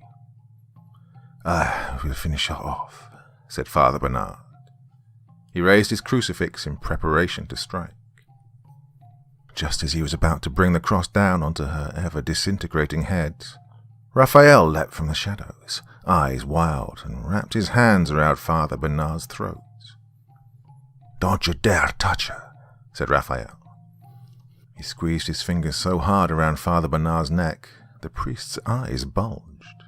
"We'll finish her off," said Father Bernard. He raised his crucifix in preparation to strike. Just as he was about to bring the cross down onto her ever-disintegrating head, Raphael leapt from the shadows, eyes wild, and wrapped his hands around Father Bernard's throat. "Don't you dare touch her," said Raphael. He squeezed his fingers so hard around Father Bernard's neck, the priest's eyes bulged.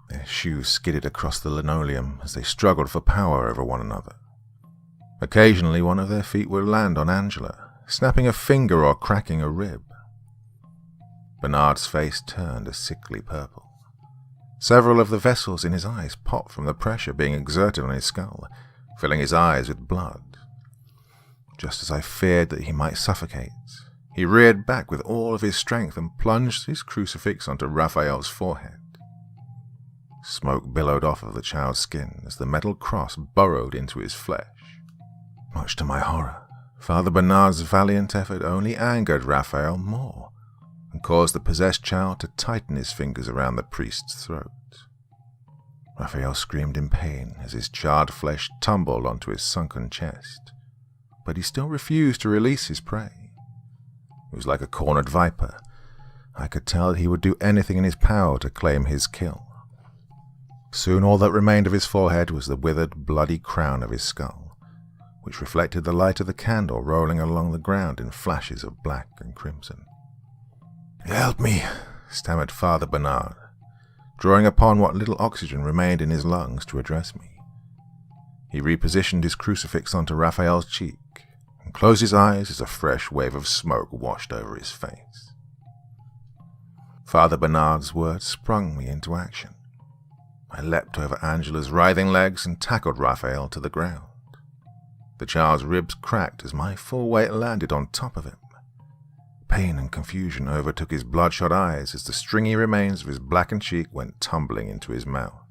Their shoes skidded across the linoleum as they struggled for power over one another. Occasionally one of their feet would land on Angela, snapping a finger or cracking a rib. Bernard's face turned a sickly purple. Several of the vessels in his eyes popped from the pressure being exerted on his skull, filling his eyes with blood. Just as I feared that he might suffocate, he reared back with all of his strength and plunged his crucifix onto Raphael's forehead. Smoke billowed off of the child's skin as the metal cross burrowed into his flesh. Much to my horror, Father Bernard's valiant effort only angered Raphael more and caused the possessed child to tighten his fingers around the priest's throat. Raphael screamed in pain as his charred flesh tumbled onto his sunken chest, but he still refused to release his prey. He was like a cornered viper. I could tell that he would do anything in his power to claim his kill. Soon all that remained of his forehead was the withered, bloody crown of his skull, which reflected the light of the candle rolling along the ground in flashes of black and crimson. "Help me," stammered Father Bernard, drawing upon what little oxygen remained in his lungs to address me. He repositioned his crucifix onto Raphael's cheek and closed his eyes as a fresh wave of smoke washed over his face. Father Bernard's words sprung me into action. I leapt over Angela's writhing legs and tackled Raphael to the ground. The child's ribs cracked as my full weight landed on top of him. Pain and confusion overtook his bloodshot eyes as the stringy remains of his blackened cheek went tumbling into his mouth.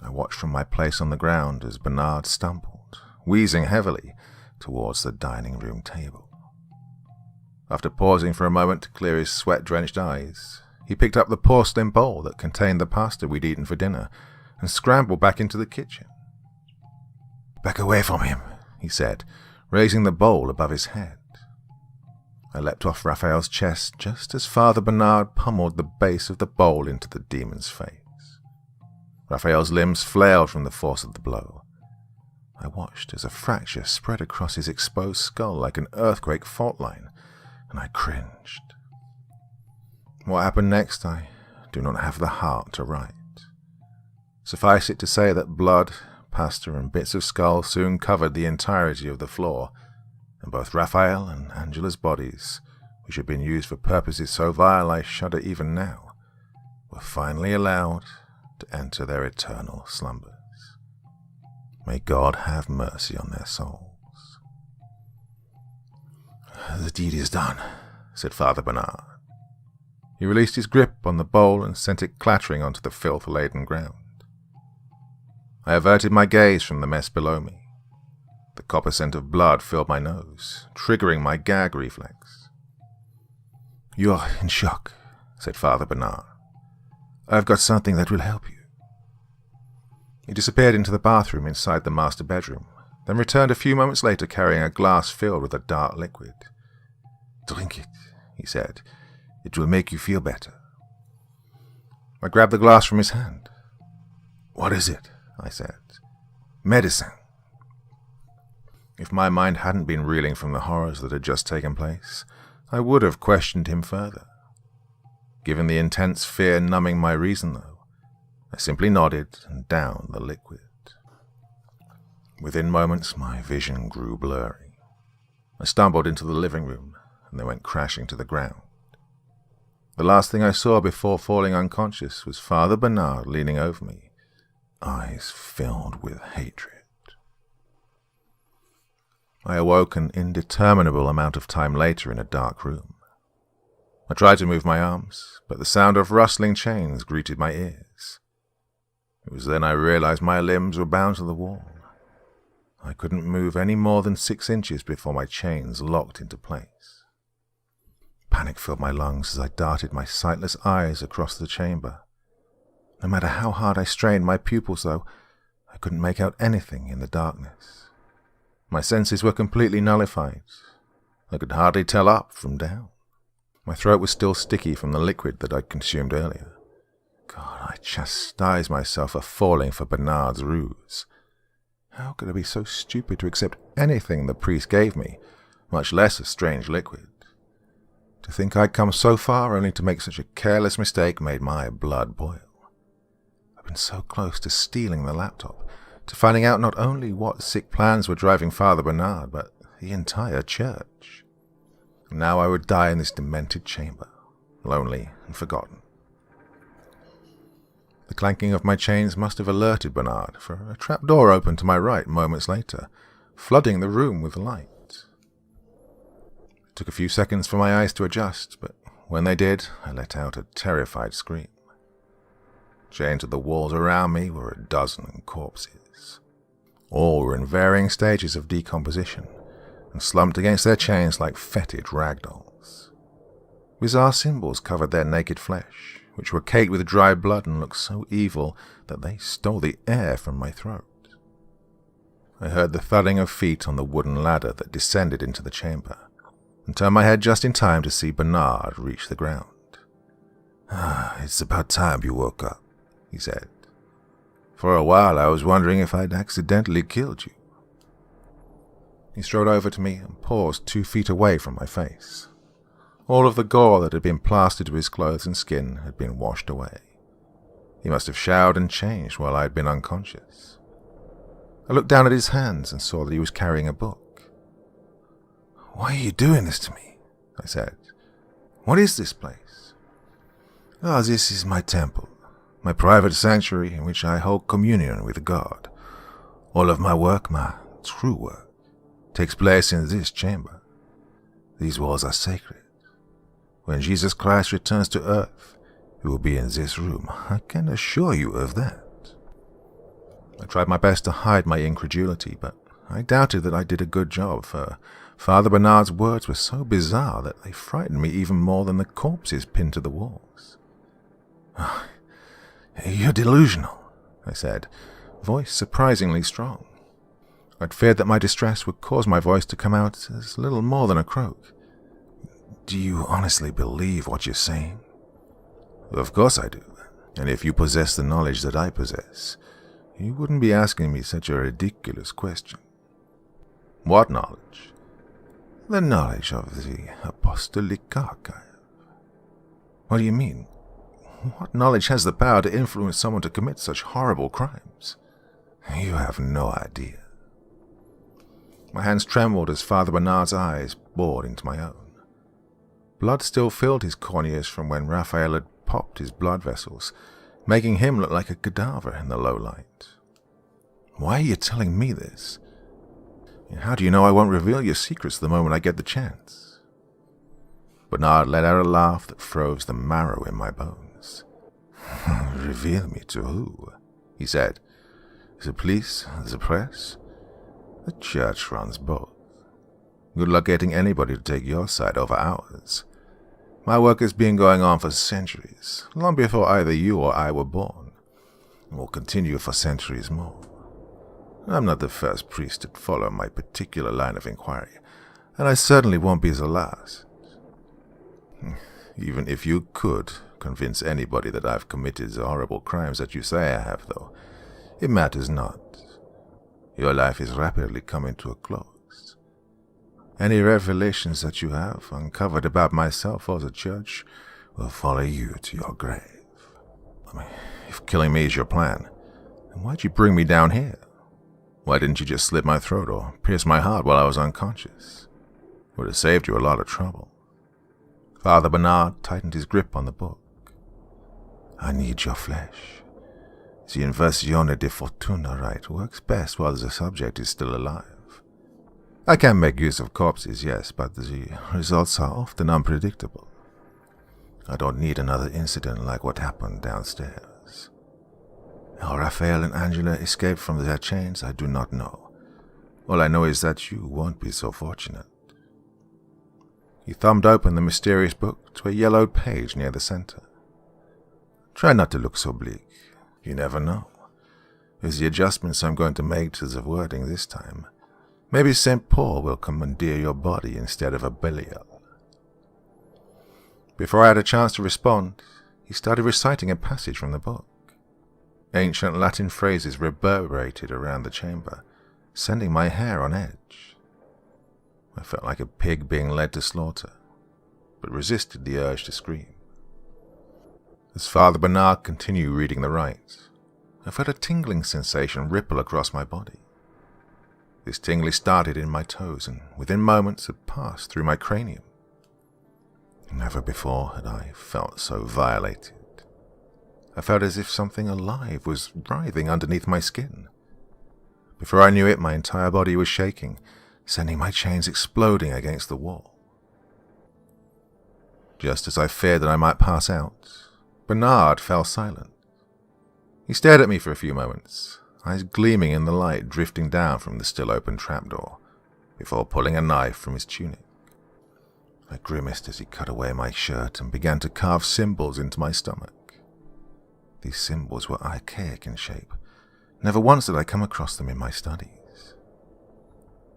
I watched from my place on the ground as Bernard stumbled, wheezing heavily, towards the dining room table. After pausing for a moment to clear his sweat-drenched eyes, he picked up the porcelain bowl that contained the pasta we'd eaten for dinner and scrambled back into the kitchen. "Back away from him," he said, raising the bowl above his head. I leapt off Raphael's chest just as Father Bernard pummeled the base of the bowl into the demon's face. Raphael's limbs flailed from the force of the blow. I watched as a fracture spread across his exposed skull like an earthquake fault line, and I cringed. What happened next, I do not have the heart to write. Suffice it to say that blood, pasta, and bits of skull soon covered the entirety of the floor, and both Raphael and Angela's bodies, which had been used for purposes so vile I shudder even now, were finally allowed to enter their eternal slumbers. May God have mercy on their souls. "The deed is done," said Father Bernard. He released his grip on the bowl and sent it clattering onto the filth-laden ground. I averted my gaze from the mess below me. The copper scent of blood filled my nose, triggering my gag reflex. "You are in shock," said Father Bernard. "I've got something that will help you." He disappeared into the bathroom inside the master bedroom, then returned a few moments later carrying a glass filled with a dark liquid. "Drink it," he said. "It will make you feel better." I grabbed the glass from his hand. "What is it?" I said. "Medicine." If my mind hadn't been reeling from the horrors that had just taken place, I would have questioned him further. Given the intense fear numbing my reason, though, I simply nodded and downed the liquid. Within moments, my vision grew blurry. I stumbled into the living room, and then went crashing to the ground. The last thing I saw before falling unconscious was Father Bernard leaning over me, eyes filled with hatred. I awoke an indeterminable amount of time later in a dark room. I tried to move my arms, but the sound of rustling chains greeted my ears. It was then I realized my limbs were bound to the wall. I couldn't move any more than 6 inches before my chains locked into place. Panic filled my lungs as I darted my sightless eyes across the chamber. No matter how hard I strained my pupils, though, I couldn't make out anything in the darkness. My senses were completely nullified. I could hardly tell up from down. My throat was still sticky from the liquid that I'd consumed earlier. God, I chastised myself for falling for Bernard's ruse. How could I be so stupid to accept anything the priest gave me, much less a strange liquid? To think I'd come so far only to make such a careless mistake made my blood boil. I'd been so close to stealing the laptop, to finding out not only what sick plans were driving Father Bernard, but the entire church. Now I would die in this demented chamber, lonely and forgotten. The clanking of my chains must have alerted Bernard, for a trapdoor opened to my right moments later, flooding the room with light. It took a few seconds for my eyes to adjust, but when they did, I let out a terrified scream. Chained to the walls around me were a dozen corpses. All were in varying stages of decomposition, and slumped against their chains like fetid ragdolls. Bizarre symbols covered their naked flesh, which were caked with dry blood and looked so evil that they stole the air from my throat. I heard the thudding of feet on the wooden ladder that descended into the chamber, and turned my head just in time to see Bernard reach the ground. It's about time you woke up," he said. "For a while I was wondering if I'd accidentally killed you." He strode over to me and paused 2 feet away from my face. All of the gore that had been plastered to his clothes and skin had been washed away. He must have showered and changed while I had been unconscious. I looked down at his hands and saw that he was carrying a book. "Why are you doing this to me?" I said. "What is this place?" "Oh, this is my temple. my private sanctuary in which I hold communion with God. All of my work, my true work, takes place in this chamber. These walls are sacred. When Jesus Christ returns to earth, he will be in this room. I can assure you of that. I tried my best to hide my incredulity, but I doubted that I did a good job, for Father Bernard's words were so bizarre that they frightened me even more than the corpses pinned to the walls. "You're delusional," I said, voice surprisingly strong. I'd feared that my distress would cause my voice to come out as little more than a croak. "Do you honestly believe what you're saying?" "Of course I do, and if you possess the knowledge that I possess, you wouldn't be asking me such a ridiculous question." "What knowledge?" "The knowledge of the apostolic archive." "What do you mean? What knowledge has the power to influence someone to commit such horrible crimes?" "You have no idea." My hands trembled as Father Bernard's eyes bored into my own. Blood still filled his corneas from when Raphael had popped his blood vessels, making him look like a cadaver in the low light. "Why are you telling me this? How do you know I won't reveal your secrets the moment I get the chance?" Bernard let out a laugh that froze the marrow in my bones. "Reveal me to who?" he said. "The police? The press? The church runs both. Good luck getting anybody to take your side over ours. My work has been going on for centuries, long before either you or I were born, and will continue for centuries more. I'm not the first priest to follow my particular line of inquiry, and I certainly won't be the last. Even if you could convince anybody that I've committed the horrible crimes that you say I have, though, it matters not. Your life is rapidly coming to a close. Any revelations that you have uncovered about myself or the church will follow you to your grave. If killing me is your plan, then why'd you bring me down here? Why didn't you just slit my throat or pierce my heart while I was unconscious? It would have saved you a lot of trouble." Father Bernard tightened his grip on the book. "I need your flesh. The inversione de fortuna rite works best while the subject is still alive. I can make use of corpses, yes, but the results are often unpredictable. I don't need another incident like what happened downstairs. How Raphael and Angela escaped from their chains, I do not know. All I know is that you won't be so fortunate." He thumbed open the mysterious book to a yellowed page near the center. "Try not to look so bleak. You never know. With the adjustments I'm going to make to the wording this time, maybe St. Paul will commandeer your body instead of a Belial." Before I had a chance to respond, he started reciting a passage from the book. Ancient Latin phrases reverberated around the chamber, sending my hair on edge. I felt like a pig being led to slaughter, but resisted the urge to scream. As Father Bernard continued reading the rites, I felt a tingling sensation ripple across my body. This tingling started in my toes and within moments had passed through my cranium. Never before had I felt so violated. I felt as if something alive was writhing underneath my skin. Before I knew it, my entire body was shaking, sending my chains exploding against the wall. Just as I feared that I might pass out, Bernard fell silent. He stared at me for a few moments, eyes gleaming in the light drifting down from the still-open trapdoor, before pulling a knife from his tunic. I grimaced as he cut away my shirt and began to carve symbols into my stomach. These symbols were archaic in shape. Never once did I come across them in my studies.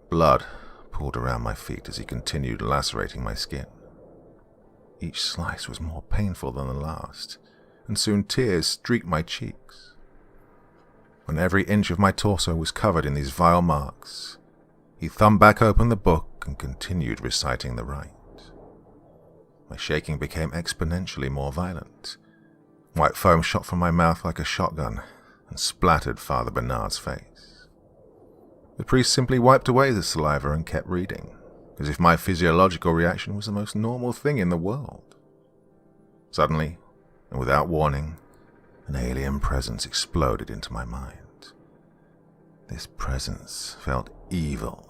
Blood pooled around my feet as he continued lacerating my skin. Each slice was more painful than the last, and soon tears streaked my cheeks. When every inch of my torso was covered in these vile marks, he thumbed back open the book and continued reciting the rite. My shaking became exponentially more violent. White foam shot from my mouth like a shotgun and splattered Father Bernard's face. The priest simply wiped away the saliva and kept reading, as if my physiological reaction was the most normal thing in the world. Suddenly, and without warning, An alien presence exploded into my mind. This presence felt evil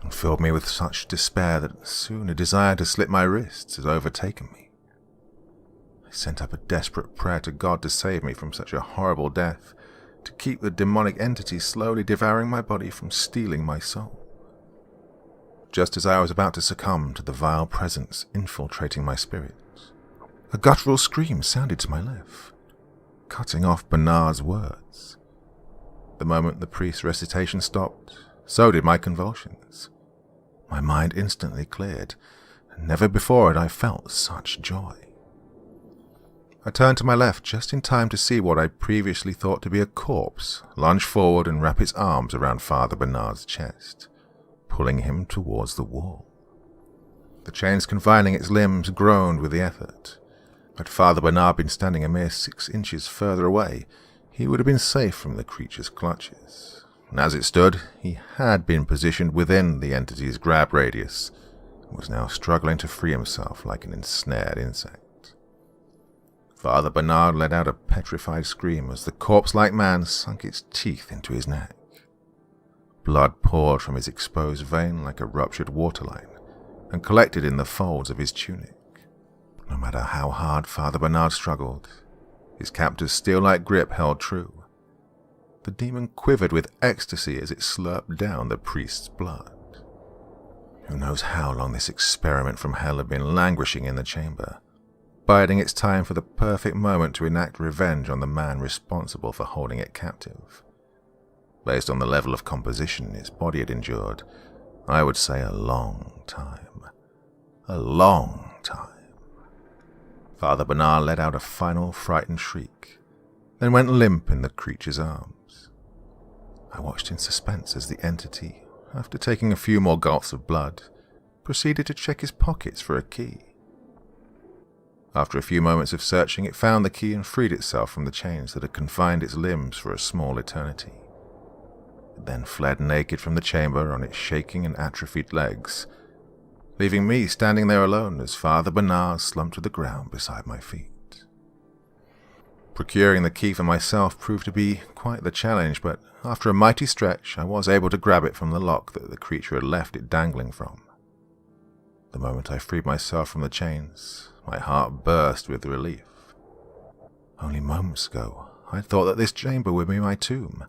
and filled me with such despair that soon a desire to slit my wrists had overtaken me. I sent up a desperate prayer to God to save me from such a horrible death, to keep the demonic entity slowly devouring my body from stealing my soul. Just as I was about to succumb to the vile presence infiltrating my spirit, a guttural scream sounded to my left, cutting off Bernard's words. The moment the priest's recitation stopped, so did my convulsions. My mind instantly cleared, and never before had I felt such joy. I turned to my left just in time to see what I previously thought to be a corpse lunge forward and wrap its arms around Father Bernard's chest, pulling him towards the wall. The chains confining its limbs groaned with the effort. Had Father Bernard been standing a mere 6 inches further away, he would have been safe from the creature's clutches. And as it stood, he had been positioned within the entity's grab radius, and was now struggling to free himself like an ensnared insect. Father Bernard let out a petrified scream as the corpse-like man sunk its teeth into his neck. Blood poured from his exposed vein like a ruptured waterline, and collected in the folds of his tunic. No matter how hard Father Bernard struggled, his captor's steel-like grip held true. The demon quivered with ecstasy as it slurped down the priest's blood. Who knows how long this experiment from hell had been languishing in the chamber, biding its time for the perfect moment to enact revenge on the man responsible for holding it captive. Based on the level of composition its body had endured, I would say a long time. A long time. Father Bernard let out a final frightened shriek, then went limp in the creature's arms. I watched in suspense as the entity, after taking a few more gulps of blood, proceeded to check his pockets for a key. After a few moments of searching, it found the key and freed itself from the chains that had confined its limbs for a small eternity. It then fled naked from the chamber on its shaking and atrophied legs, leaving me standing there alone as Father Bernard slumped to the ground beside my feet. Procuring the key for myself proved to be quite the challenge, but after a mighty stretch, I was able to grab it from the lock that the creature had left it dangling from. The moment I freed myself from the chains, my heart burst with relief. Only moments ago, I thought that this chamber would be my tomb.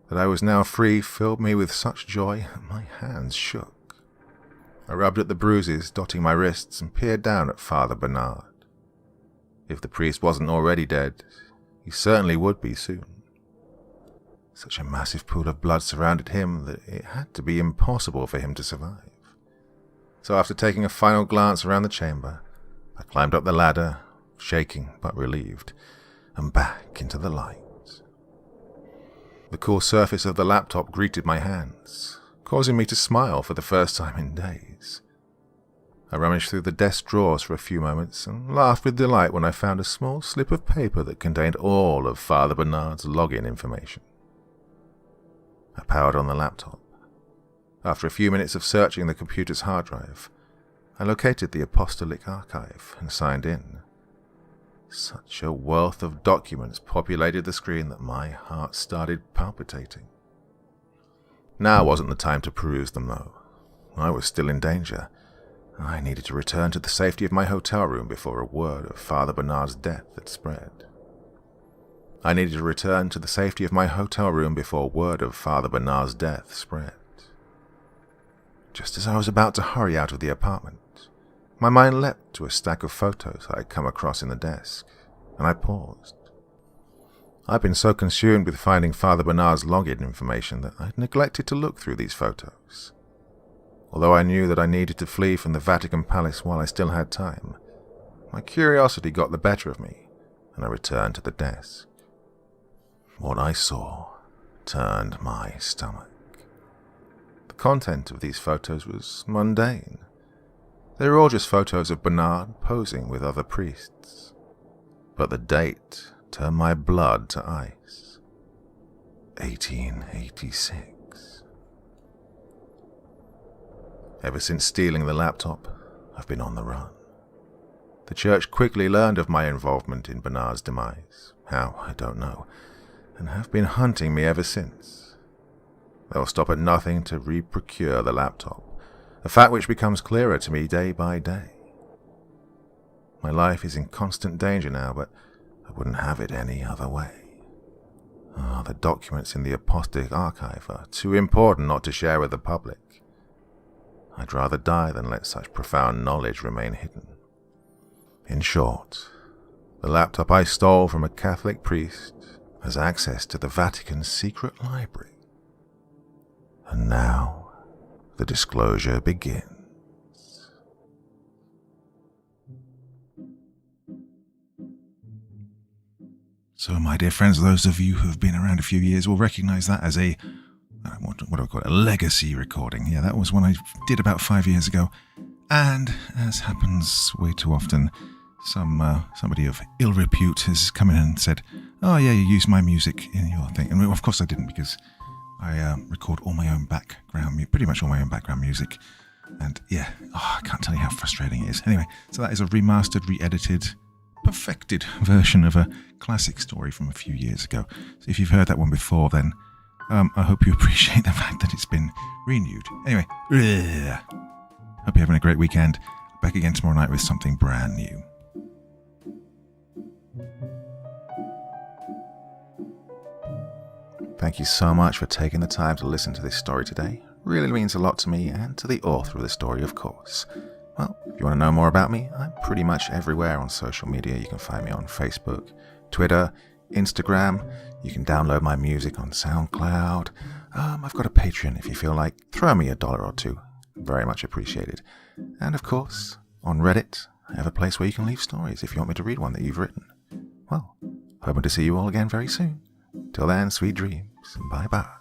That I was now free filled me with such joy that my hands shook. I rubbed at the bruises dotting my wrists and peered down at Father Bernard. If the priest wasn't already dead, he certainly would be soon. Such a massive pool of blood surrounded him that it had to be impossible for him to survive. So after taking a final glance around the chamber, I climbed up the ladder, shaking but relieved, and back into the light. The cool surface of the laptop greeted my hands, causing me to smile for the first time in days. I rummaged through the desk drawers for a few moments and laughed with delight when I found a small slip of paper that contained all of Father Bernard's login information. I powered on the laptop. After a few minutes of searching the computer's hard drive, I located the apostolic archive and signed in. Such a wealth of documents populated the screen that my heart started palpitating. Now wasn't the time to peruse them, though. I was still in danger. I needed to return to the safety of my hotel room before a word of Father Bernard's death had spread. Just as I was about to hurry out of the apartment, my mind leapt to a stack of photos I had come across in the desk, and I paused. I'd been so consumed with finding Father Bernard's login information that I'd neglected to look through these photos. Although I knew that I needed to flee from the Vatican Palace while I still had time, my curiosity got the better of me, and I returned to the desk. What I saw turned my stomach. The content of these photos was mundane. They were all just photos of Bernard posing with other priests. But the date turned my blood to ice. 1886. Ever since stealing the laptop, I've been on the run. The church quickly learned of my involvement in Bernard's demise. How, I don't know, and have been hunting me ever since. They'll stop at nothing to re-procure the laptop, a fact which becomes clearer to me day by day. My life is in constant danger now, but I wouldn't have it any other way. The documents in the Apostolic Archive are too important not to share with the public. I'd rather die than let such profound knowledge remain hidden. In short, the laptop I stole from a Catholic priest has access to the Vatican's secret library. And now, the disclosure begins. So, my dear friends, those of you who have been around a few years will recognize that as a, what do I call it, a legacy recording. Yeah, that was one I did about 5 years ago. And, as happens way too often, somebody of ill repute has come in and said, "Oh yeah, you used my music in your thing." And of course I didn't, because I record all my own background, pretty much all my own background music. And yeah, I can't tell you how frustrating it is. Anyway, so that is a remastered, re-edited, perfected version of a classic story from a few years ago. So if you've heard that one before, then I hope you appreciate the fact that it's been renewed. Anyway, hope you're having a great weekend. Back again tomorrow night with something brand new. Thank you so much for taking the time to listen to this story today. Really means a lot to me and to the author of the story, of course. Well, if you want to know more about me, I'm pretty much everywhere on social media. You can find me on Facebook, Twitter, Instagram. You can download my music on SoundCloud. I've got a Patreon if you feel like. Throw me $1 or $2. Very much appreciated. And of course, on Reddit, I have a place where you can leave stories if you want me to read one that you've written. Well, hoping to see you all again very soon. Till then, sweet dreams. Bye-bye.